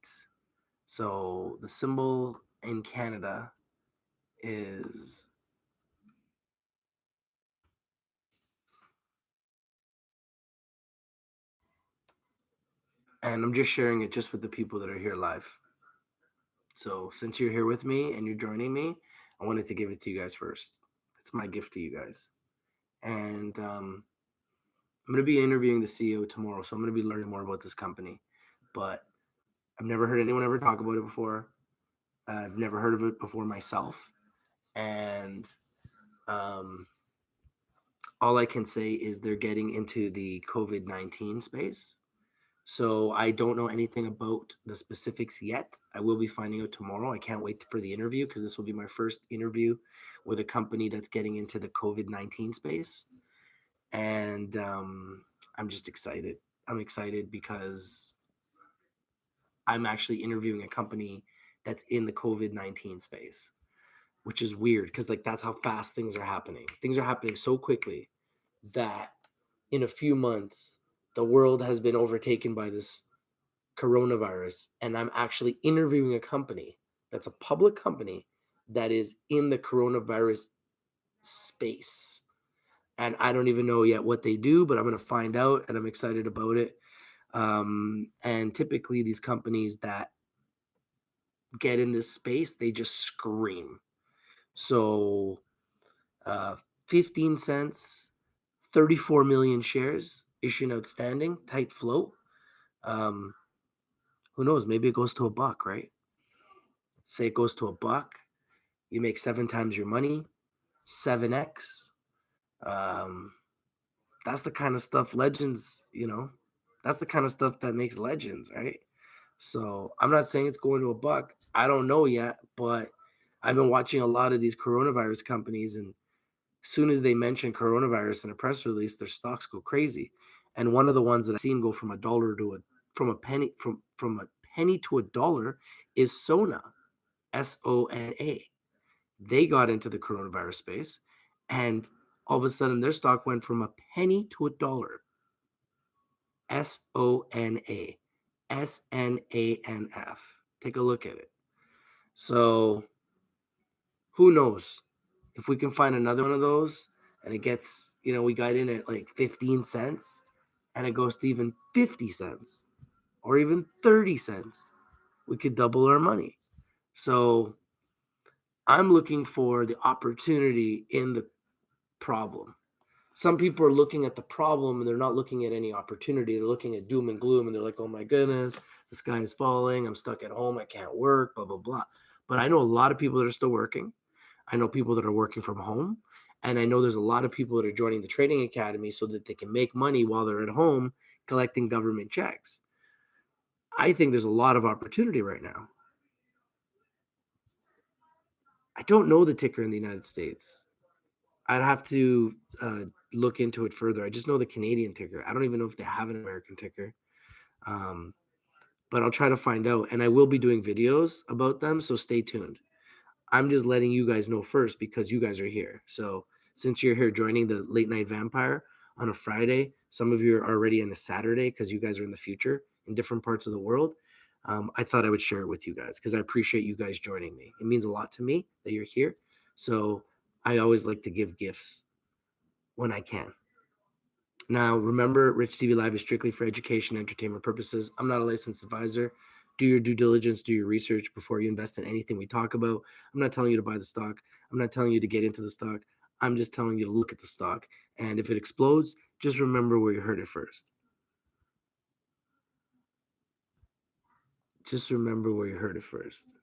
So the symbol in Canada is, and I'm just sharing it just with the people that are here live. So since you're here with me and you're joining me, I wanted to give it to you guys first. It's my gift to you guys. And I'm going to be interviewing the CEO tomorrow, so I'm going to be learning more about this company. But I've never heard anyone ever talk about it before. I've never heard of it before myself. And um, all I can say is they're getting into the COVID-19 space. So I don't know anything about the specifics yet. I will be finding out tomorrow. I can't wait for the interview because this will be my first interview with a company that's getting into the COVID-19 space. And I'm just excited. I'm excited because I'm actually interviewing a company that's in the COVID-19 space, which is weird because like that's how fast things are happening. Things are happening so quickly that in a few months, the world has been overtaken by this coronavirus. And I'm actually interviewing a company that's a public company that is in the coronavirus space. And I don't even know yet what they do, but I'm going to find out and I'm excited about it. And typically, these companies that get in this space, they just scream. So, uh, 15 cents, 34 million shares issued outstanding, tight float. Um, who knows? Maybe it goes to a buck, right? Say it goes to a buck, you make 7 times your money, 7x. Um, that's the kind of stuff legends, that's the kind of stuff that makes legends, right? So I'm not saying it's going to a buck. I don't know yet, but I've been watching a lot of these coronavirus companies, and as soon as they mention coronavirus in a press release, their stocks go crazy. And one of the ones that I've seen go from a dollar to a penny to a dollar is Sona, Sona. They got into the coronavirus space, and all of a sudden their stock went from a penny to a dollar. Sona, SNANF. Take a look at it. So who knows if we can find another one of those and it gets, we got in at like 15 cents and it goes to even 50 cents or even 30 cents, we could double our money. So I'm looking for the opportunity in the problem. Some people are looking at the problem and they're not looking at any opportunity. They're looking at doom and gloom and they're like, oh my goodness, the sky is falling. I'm stuck at home. I can't work, blah, blah, blah. But I know a lot of people that are still working. I know people that are working from home. And I know there's a lot of people that are joining the trading academy so that they can make money while they're at home collecting government checks. I think there's a lot of opportunity right now. I don't know the ticker in the United States. I'd have to look into it further. I just know the Canadian ticker. I don't even know if they have an American ticker. Um, but I'll try to find out. And I will be doing videos about them, so stay tuned. I'm just letting you guys know first because you guys are here. So since you're here joining the Late Night Vampire on a Friday, some of you are already on a Saturday because you guys are in the future in different parts of the world. I thought I would share it with you guys because I appreciate you guys joining me. It means a lot to me that you're here. So I always like to give gifts when I can. Now, remember, Rich TV Live is strictly for education and entertainment purposes. I'm not a licensed advisor. Do your due diligence, do your research before you invest in anything we talk about. I'm not telling you to buy the stock. I'm not telling you to get into the stock. I'm just telling you to look at the stock. And if it explodes, just remember where you heard it first. Just remember where you heard it first.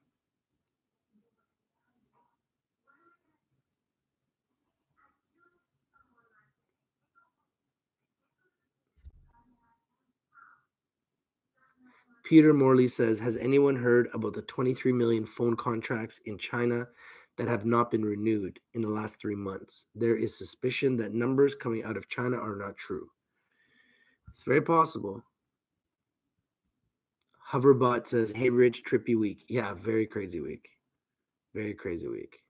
Peter Morley says, has anyone heard about the 23 million phone contracts in China that have not been renewed in the last 3 months? There is suspicion that numbers coming out of China are not true. It's very possible. Hoverbot says, hey, Rich, trippy week. Yeah, very crazy week. Very crazy week.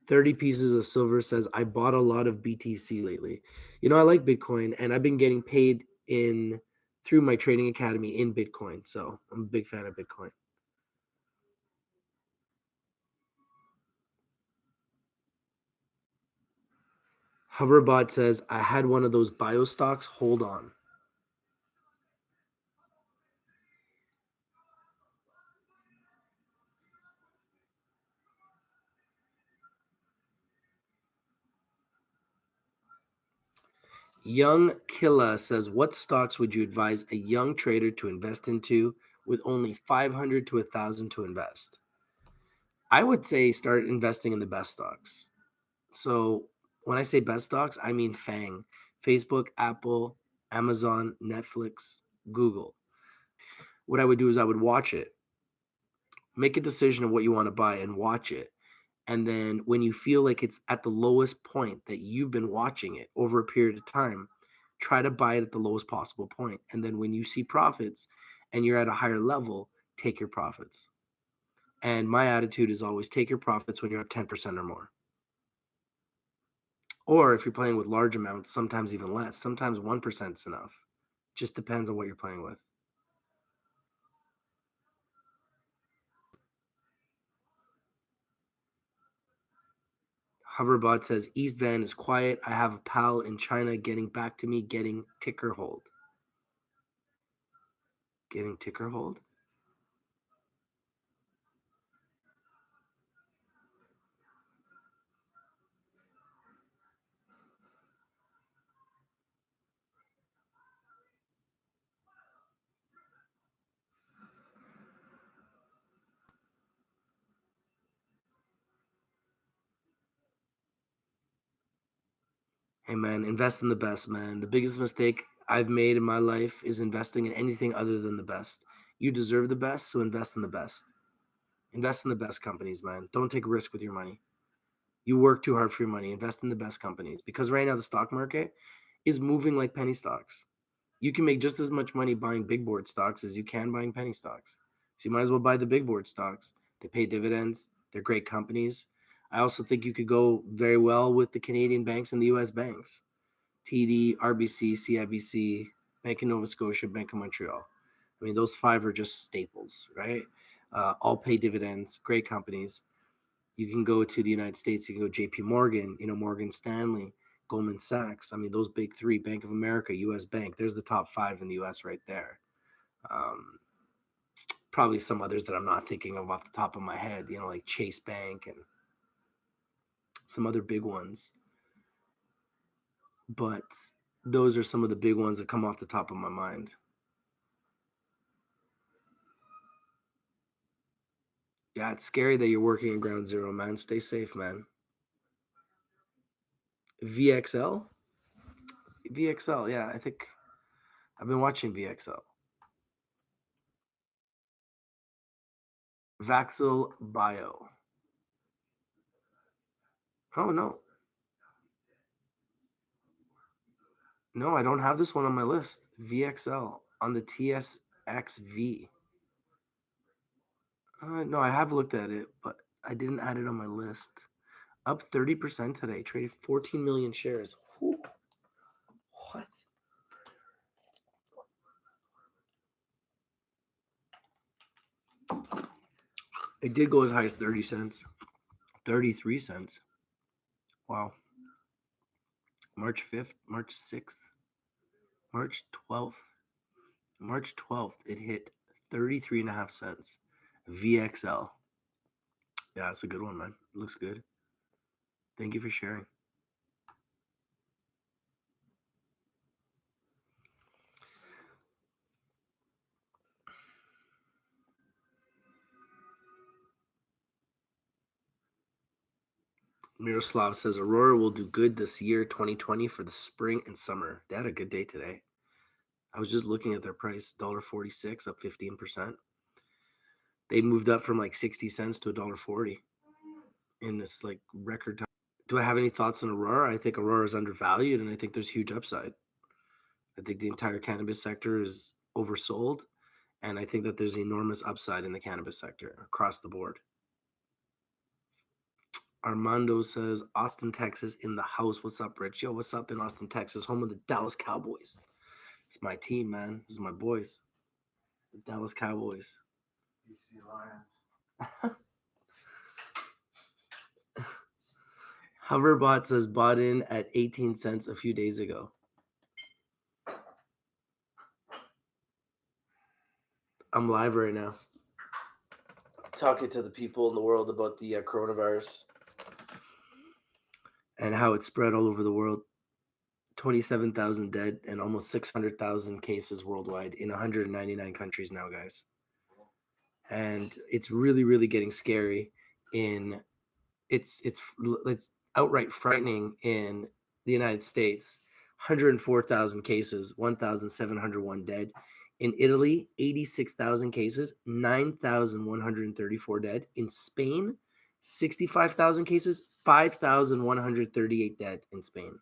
30 pieces of silver says, I bought a lot of BTC lately. I like Bitcoin, and I've been getting paid in through my trading academy in Bitcoin. So I'm a big fan of Bitcoin. Hoverbot says, I had one of those bio stocks. Hold on. Young Killa says, what stocks would you advise a young trader to invest into with only 500 to 1,000 to invest? I would say start investing in the best stocks. So when I say best stocks, I mean FANG, Facebook, Apple, Amazon, Netflix, Google. What I would do is I would watch it, make a decision of what you want to buy and watch it. And then when you feel like it's at the lowest point that you've been watching it over a period of time, try to buy it at the lowest possible point. And then when you see profits and you're at a higher level, take your profits. And my attitude is always take your profits when you're at 10% or more. Or if you're playing with large amounts, sometimes even less. Sometimes 1% is enough. Just depends on what you're playing with. Hoverbot says East Van is quiet. I have a pal in China getting back to me, getting ticker hold. Getting ticker hold? Hey man, invest in the best, man. The biggest mistake I've made in my life is investing in anything other than the best. You deserve the best, so invest in the best. Invest in the best companies, man. Don't take a risk with your money. You work too hard for your money. Invest in the best companies because right now the stock market is moving like penny stocks. You can make just as much money buying big board stocks as you can buying penny stocks. So you might as well buy the big board stocks. They pay dividends. They're great companies. I also think you could go very well with the Canadian banks and the US banks. TD, RBC, CIBC, Bank of Nova Scotia, Bank of Montreal. I mean, those five are just staples, right? All pay dividends, great companies. You can go to the United States, you can go JP Morgan, Morgan Stanley, Goldman Sachs. I mean, those big three, Bank of America, US Bank, there's the top five in the US right there. Probably some others that I'm not thinking of off the top of my head, like Chase Bank and some other big ones. But those are some of the big ones that come off the top of my mind. Yeah, it's scary that you're working in ground zero, man. Stay safe, man. VXL? VXL, yeah, I think I've been watching VXL. Vaxel Bio. Oh, no. No, I don't have this one on my list. VXL on the TSXV. No, I have looked at it, but I didn't add it on my list. Up 30% today, traded 14 million shares. Whew. What? It did go as high as 30 cents, 33 cents. Wow. March 5th, March 6th, March 12th. March 12th, it hit 33 and a half cents. VXL. Yeah, that's a good one, man. It looks good. Thank you for sharing. Miroslav says Aurora will do good this year, 2020, for the spring and summer. They had a good day today. I was just looking at their price, $1.46, up 15%. They moved up from like 60 cents to $1.40 in this like record time. Do I have any thoughts on Aurora? I think Aurora is undervalued, and I think there's huge upside. I think the entire cannabis sector is oversold, and I think that there's enormous upside in the cannabis sector across the board. Armando says Austin, Texas in the house. What's up, Rich? Yo, what's up in Austin, Texas, home of the Dallas Cowboys? It's my team, man. This is my boys, the Dallas Cowboys. BC Lions. Hoverbot says bought in at 18 cents a few days ago. I'm live right now, talking to the people in the world about the coronavirus and how it's spread all over the world. 27,000 dead and almost 600,000 cases worldwide in 199 countries now, guys. And it's really, really getting scary. It's outright frightening in the United States. 104,000 cases, 1,701 dead. In Italy, 86,000 cases, 9,134 dead. In Spain, 65,000 cases, 5,138 dead in Spain.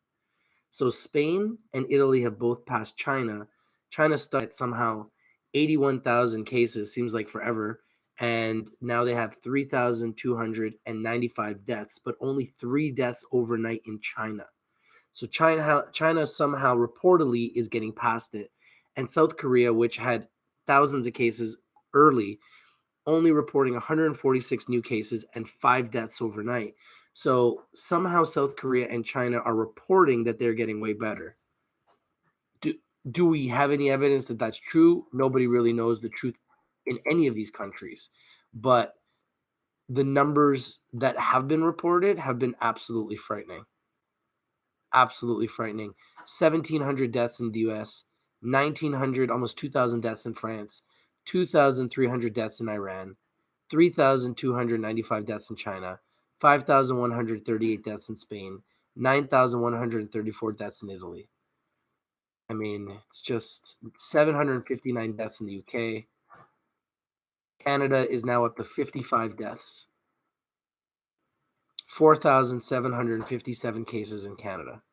So Spain and Italy have both passed China. China stuck at somehow 81,000 cases, seems like forever. And now they have 3,295 deaths, but only 3 deaths overnight in China. So China somehow reportedly is getting past it. And South Korea, which had thousands of cases early, only reporting 146 new cases and 5 deaths overnight. So somehow South Korea and China are reporting that they're getting way better. Do we have any evidence that that's true? Nobody really knows the truth in any of these countries. But the numbers that have been reported have been absolutely frightening. Absolutely frightening. 1,700 deaths in the US, 1,900, almost 2,000 deaths in France, 2,300 deaths in Iran, 3,295 deaths in China, 5,138 deaths in Spain, 9,134 deaths in Italy. I mean, it's just 759 deaths in the UK. Canada is now up to 55 deaths. 4,757 cases in Canada.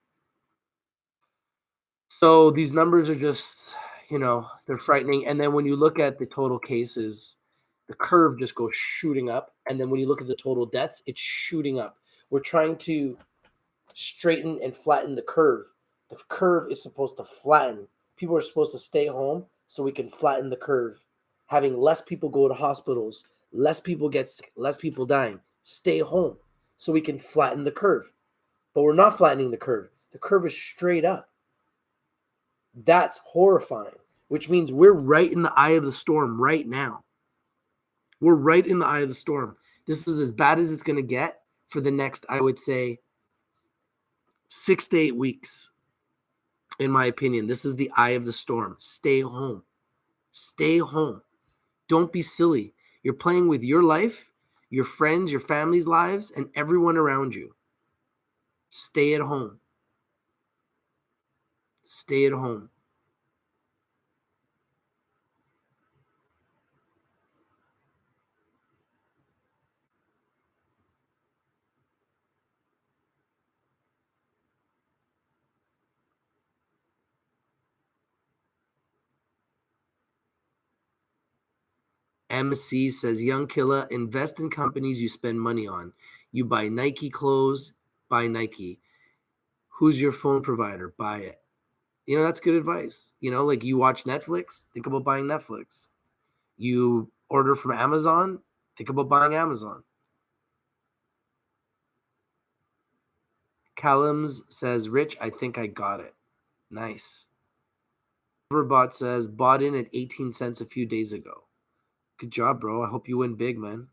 So these numbers are just, they're frightening. And then when you look at the total cases, the curve just goes shooting up. And then when you look at the total deaths, it's shooting up. We're trying to straighten and flatten the curve. The curve is supposed to flatten. People are supposed to stay home so we can flatten the curve. Having less people go to hospitals, less people get sick, less people dying. Stay home so we can flatten the curve. But we're not flattening the curve. The curve is straight up. That's horrifying, which means we're right in the eye of the storm right now. We're right in the eye of the storm. This is as bad as it's going to get for the next, I would say, 6 to 8 weeks. In my opinion, this is the eye of the storm. Stay home. Stay home. Don't be silly. You're playing with your life, your friends, your family's lives, and everyone around you. Stay at home. Stay at home. MC says, Young Killer, invest in companies you spend money on. You buy Nike clothes, buy Nike. Who's your phone provider? Buy it. That's good advice. Like you watch Netflix, think about buying Netflix. You order from Amazon, think about buying Amazon. Callums says, Rich, I think I got it. Nice. Overbot says, bought in at 18 cents a few days ago. Good job, bro. I hope you win big, man.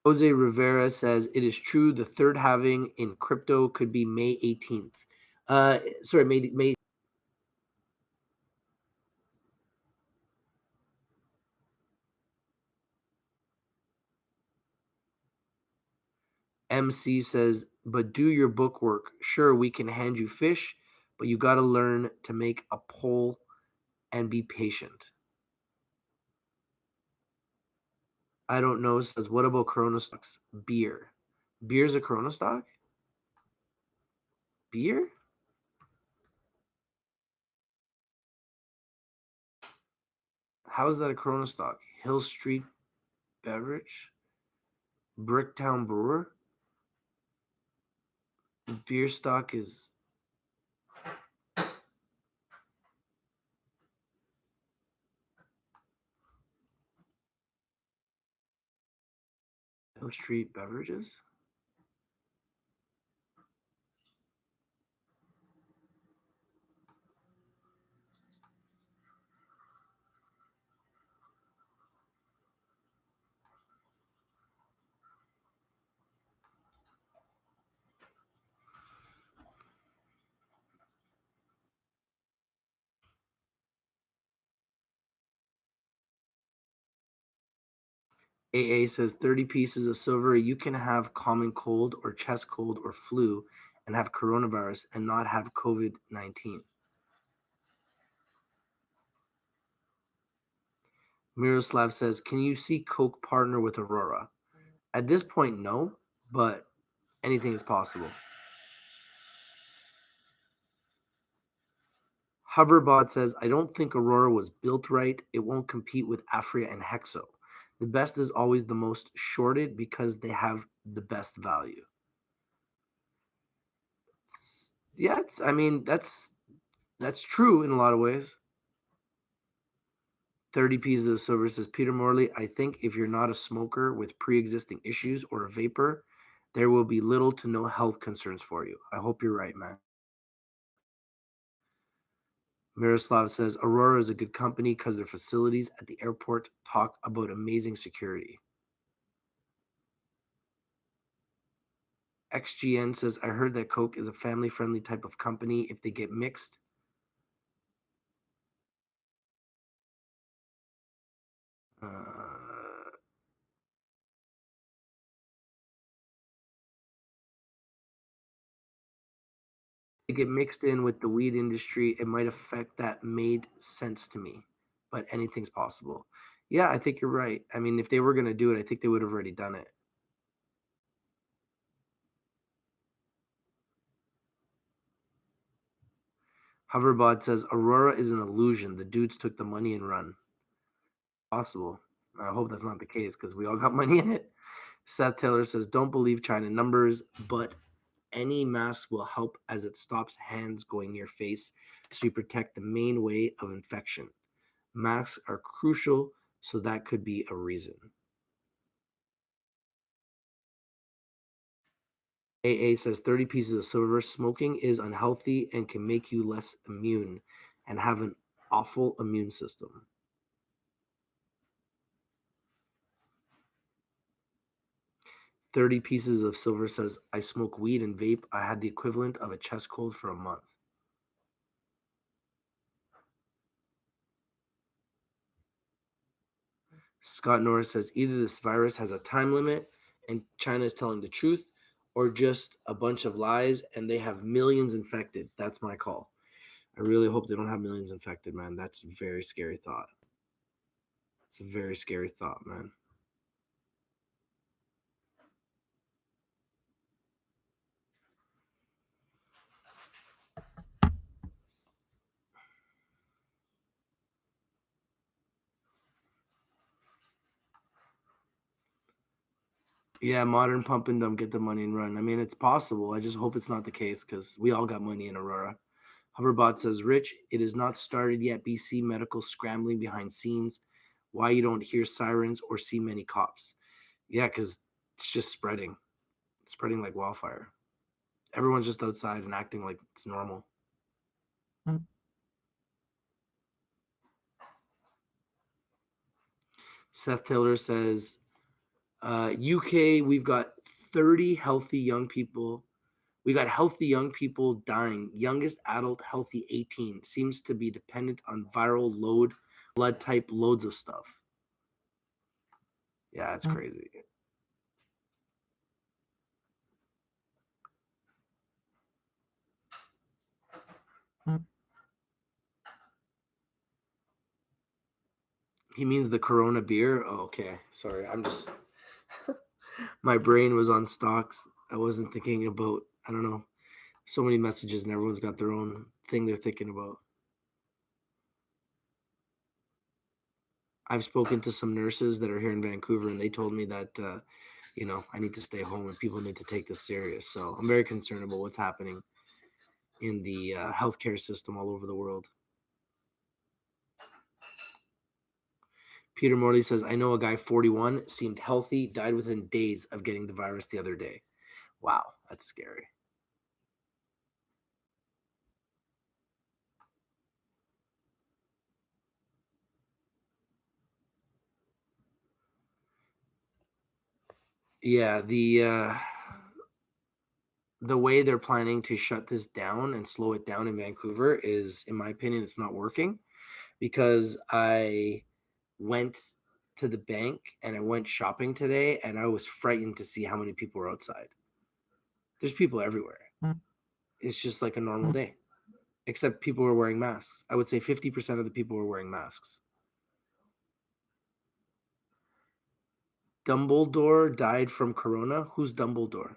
Jose Rivera says, it is true the third halving in crypto could be May 18th. May. MC says, but do your book work. Sure, we can hand you fish, but you got to learn to make a pole and be patient. I don't know. Says, what about Corona stocks? Beer. Beer's a Corona stock? Beer? How is that a Corona stock? Hill Street Beverage? Bricktown Brewer? The beer stock is Hill Street Beverages? AA says 30 pieces of silver. You can have common cold or chest cold or flu and have coronavirus and not have COVID-19. Miroslav says, can you see Coke partner with Aurora? At this point, no, but anything is possible. Hoverbot says, I don't think Aurora was built right. It won't compete with Afria and Hexo. The best is always the most shorted because they have the best value. I mean, that's true in a lot of ways. 30 pieces of silver says Peter Morley. I think if you're not a smoker with pre-existing issues or a vapor, there will be little to no health concerns for you. I hope you're right, man. Miroslav says Aurora is a good company because their facilities at the airport talk about amazing security. XGN says, I heard that Coke is a family-friendly type of company if they get mixed. They get mixed in with the weed industry, it might affect that. Made sense to me, but anything's possible. Yeah, I think you're right. I mean, if they were going to do it, I think they would have already done it. Hoverbot says Aurora is an illusion. The dudes took the money and run. Possible. I hope that's not the case because we all got money in it. Seth Taylor says, don't believe China numbers, but any mask will help as it stops hands going near face, so you protect the main way of infection. Masks are crucial, so that could be a reason. AA says 30 pieces of silver. Smoking is unhealthy and can make you less immune and have an awful immune system. "30 pieces of silver says, I smoke weed and vape. I had the equivalent of a chest cold for a month. Scott Norris says, either this virus has a time limit and China is telling the truth, or just a bunch of lies and they have millions infected. That's my call. I really hope they don't have millions infected, man. That's a very scary thought. It's a very scary thought, man. Yeah, modern pump and dump, get the money and run. I mean, it's possible. I just hope it's not the case because we all got money in Aurora. Hoverbot says, Rich, it is not started yet. BC medical scrambling behind scenes. Why you don't hear sirens or see many cops? Yeah, because it's just spreading. It's spreading like wildfire. Everyone's just outside and acting like it's normal. Seth Taylor says, UK, we've got 30 healthy young people. We got healthy young people dying. Youngest adult healthy 18. Seems to be dependent on viral load, blood type, loads of stuff. Yeah, it's crazy. He means the Corona beer? Oh, okay. Sorry. I'm just my brain was on stocks. I wasn't thinking about, I don't know, so many messages and everyone's got their own thing they're thinking about. I've spoken to some nurses that are here in Vancouver, and they told me that I need to stay home and people need to take this serious. So I'm very concerned about what's happening in the healthcare system all over the world. Peter Morley says, I know a guy 41, seemed healthy, died within days of getting the virus the other day. Wow, that's scary. Yeah, the way they're planning to shut this down and slow it down in Vancouver is, in my opinion, it's not working, because I went to the bank and I went shopping today and I was frightened to see how many people were outside. There's people everywhere. It's just like a normal day, except people were wearing masks. I would say 50% of the people were wearing masks. Dumbledore died from corona. Who's Dumbledore?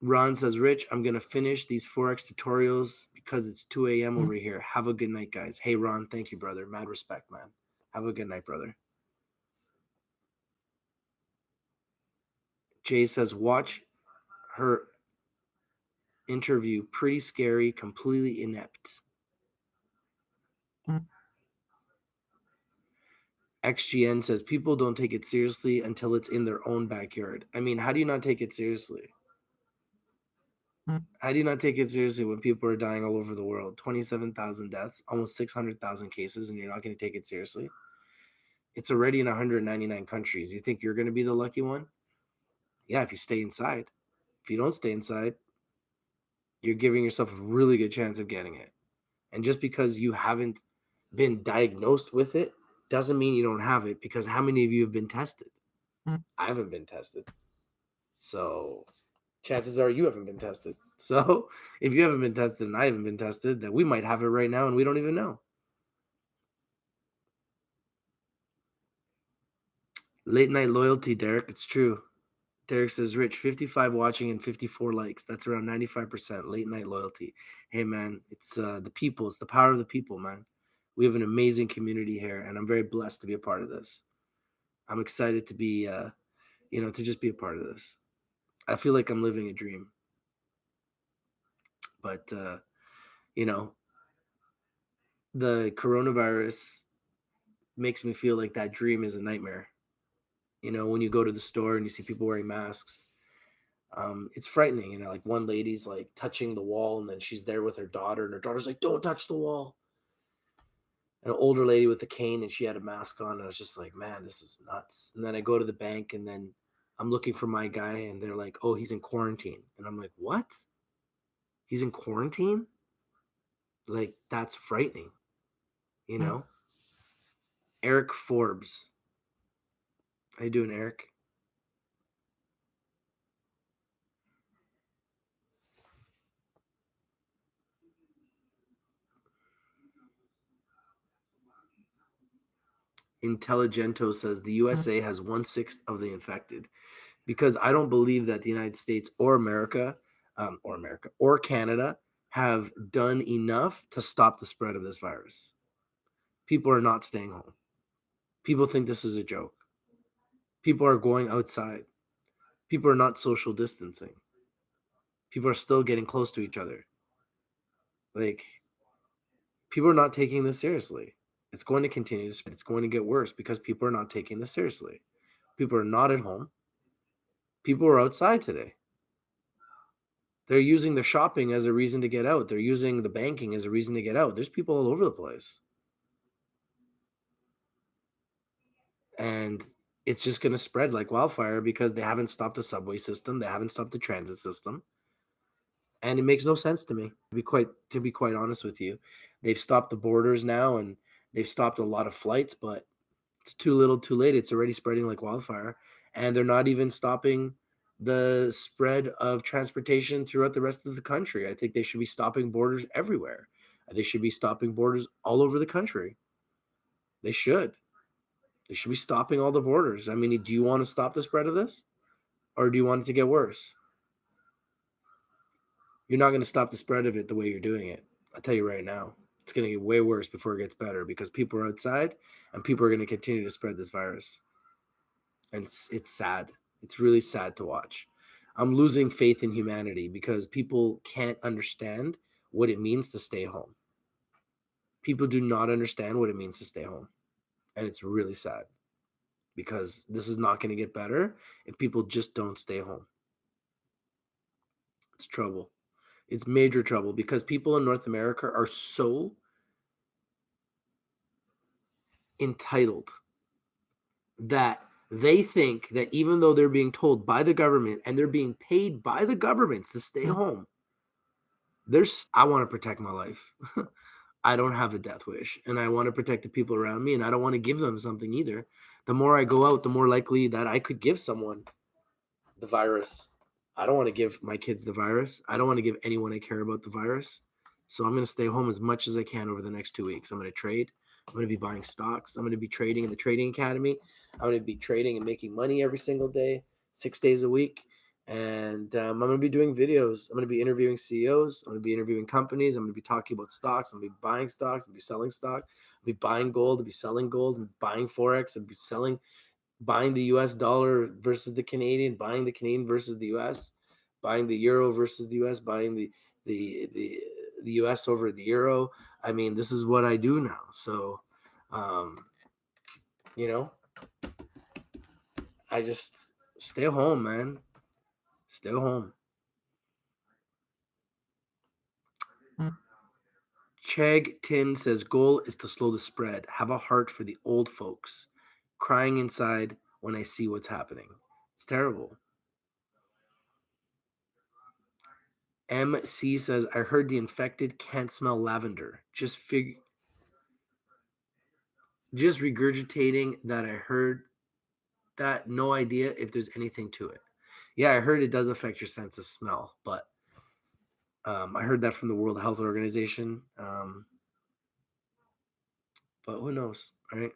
Ron says, Rich, I'm going to finish these Forex tutorials because it's 2 a.m. over here. Have a good night, guys. Hey, Ron, thank you, brother. Mad respect, man. Have a good night, brother. Jay says, watch her interview. Pretty scary, completely inept. XGN says, people don't take it seriously until it's in their own backyard. I mean, how do you not take it seriously? How do you not take it seriously when people are dying all over the world? 27,000 deaths, almost 600,000 cases, and you're not going to take it seriously? It's already in 199 countries. You think you're going to be the lucky one? Yeah, if you stay inside. If you don't stay inside, you're giving yourself a really good chance of getting it. And just because you haven't been diagnosed with it doesn't mean you don't have it, because how many of you have been tested? I haven't been tested. So chances are you haven't been tested. So if you haven't been tested and I haven't been tested, then we might have it right now and we don't even know. Late night loyalty, Derek. It's true. Derek says, Rich, 55 watching and 54 likes. That's around 95% late night loyalty. Hey, man, it's the people. It's the power of the people, man. We have an amazing community here, and I'm very blessed to be a part of this. I'm excited to be, to just be a part of this. I feel like I'm living a dream. But, the coronavirus makes me feel like that dream is a nightmare. When you go to the store and you see people wearing masks, it's frightening. Like one lady's like touching the wall and then she's there with her daughter and her daughter's like, don't touch the wall. An older lady with a cane and she had a mask on. And I was just like, man, this is nuts. And then I go to the bank and then I'm looking for my guy and they're like, oh, he's in quarantine. And I'm like, what? He's in quarantine? Like, that's frightening, Eric Forbes. How you doing, Eric? Intelligento says the USA has 1/6 of the infected, because I don't believe that the United States or America or Canada have done enough to stop the spread of this virus. People are not staying home. People think this is a joke. People are going outside. People are not social distancing. People are still getting close to each other. Like, people are not taking this seriously. It's going to continue to spread. It's going to get worse because people are not taking this seriously. People are not at home. People are outside today. They're using the shopping as a reason to get out. They're using the banking as a reason to get out. There's people all over the place. And it's just going to spread like wildfire because they haven't stopped the subway system. They haven't stopped the transit system. And it makes no sense to me, to be quite honest with you. They've stopped the borders now and they've stopped a lot of flights, but it's too little too late. It's already spreading like wildfire. And they're not even stopping the spread of transportation throughout the rest of the country. I think they should be stopping borders everywhere. They should be stopping borders all over the country. They should. They should be stopping all the borders. I mean, do you want to stop the spread of this? Or do you want it to get worse? You're not going to stop the spread of it the way you're doing it. I'll tell you right now, it's going to get way worse before it gets better because people are outside and people are going to continue to spread this virus. And it's sad. It's really sad to watch. I'm losing faith in humanity because people can't understand what it means to stay home. People do not understand what it means to stay home. And it's really sad because this is not going to get better if people just don't stay home. It's trouble. It's major trouble because people in North America are so entitled that they think that even though they're being told by the government and they're being paid by the governments to stay home, I want to protect my life. I don't have a death wish and I want to protect the people around me and I don't want to give them something either. The more I go out, the more likely that I could give someone the virus. I don't want to give my kids the virus. I don't want to give anyone I care about the virus. So I'm going to stay home as much as I can over the next 2 weeks. I'm going to trade. I'm going to be buying stocks. I'm going to be trading in the trading academy. I'm going to be trading and making money every single day, 6 days a week. And I'm going to be doing videos. I'm going to be interviewing CEOs. I'm going to be interviewing companies. I'm going to be talking about stocks. I'm going to be buying stocks. I'm going to be selling stocks. I'll be buying gold. I'll be selling gold. I'm buying Forex. I'll be buying the US dollar versus the Canadian, buying the Canadian versus the US, buying the euro versus the US, buying the US over the euro. I mean, this is what I do now. So, you know, I just stay home, man. Stay home. Cheg Tin says goal is to slow the spread. Have a heart for the old folks. Crying inside when I see what's happening. It's terrible. MC says, I heard the infected can't smell lavender. Just regurgitating that I heard that. No idea if there's anything to it. Yeah, I heard it does affect your sense of smell, but I heard that from the World Health Organization. But who knows, right?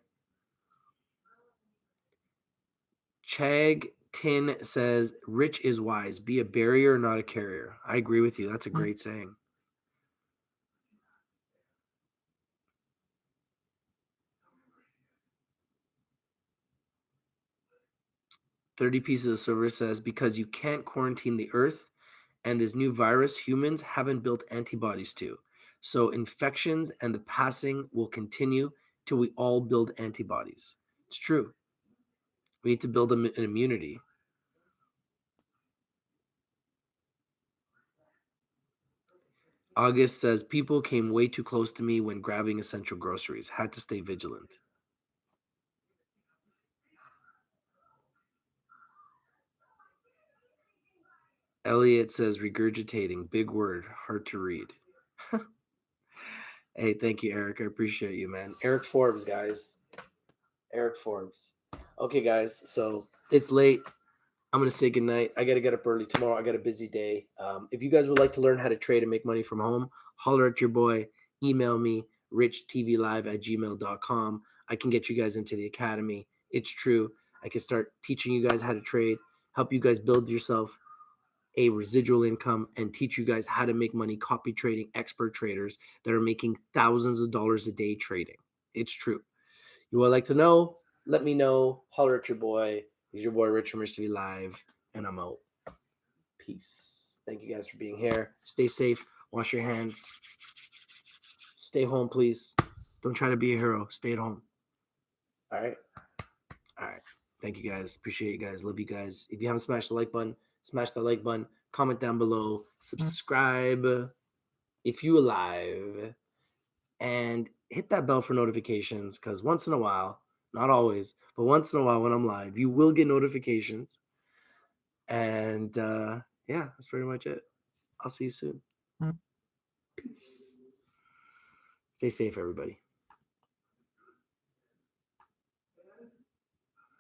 Chag Tin says, rich is wise. Be a barrier, not a carrier. I agree with you. That's a great saying. $30 Pieces of Silver says, because you can't quarantine the earth and this new virus humans haven't built antibodies to. So infections and the passing will continue till we all build antibodies. It's true. We need to build an immunity. August says, people came way too close to me when grabbing essential groceries. Had to stay vigilant. Elliot says, regurgitating. Big word. Hard to read. Hey, thank you, Eric. I appreciate you, man. Eric Forbes, guys. Eric Forbes. Okay, guys. So it's late. I'm going to say goodnight. I got to get up early tomorrow. I got a busy day. If you guys would like to learn how to trade and make money from home, holler at your boy. Email me, richtvlive@gmail.com. I can get you guys into the academy. It's true. I can start teaching you guys how to trade, help you guys build yourself a residual income, and teach you guys how to make money copy trading expert traders that are making thousands of dollars a day trading. It's true. You would like to know? Let me know. Holler at your boy. He's your boy, Rich from Rich TV Live, and I'm out. Peace. Thank you guys for being here. Stay safe. Wash your hands. Stay home, please. Don't try to be a hero. Stay at home. All right? All right. Thank you guys. Appreciate you guys. Love you guys. If you haven't smashed the like button, smash that like button. Comment down below. Subscribe if you alive. And hit that bell for notifications, because once in a while, not always, but once in a while when I'm live, you will get notifications. And yeah, that's pretty much it. I'll see you soon. Peace. Stay safe, everybody.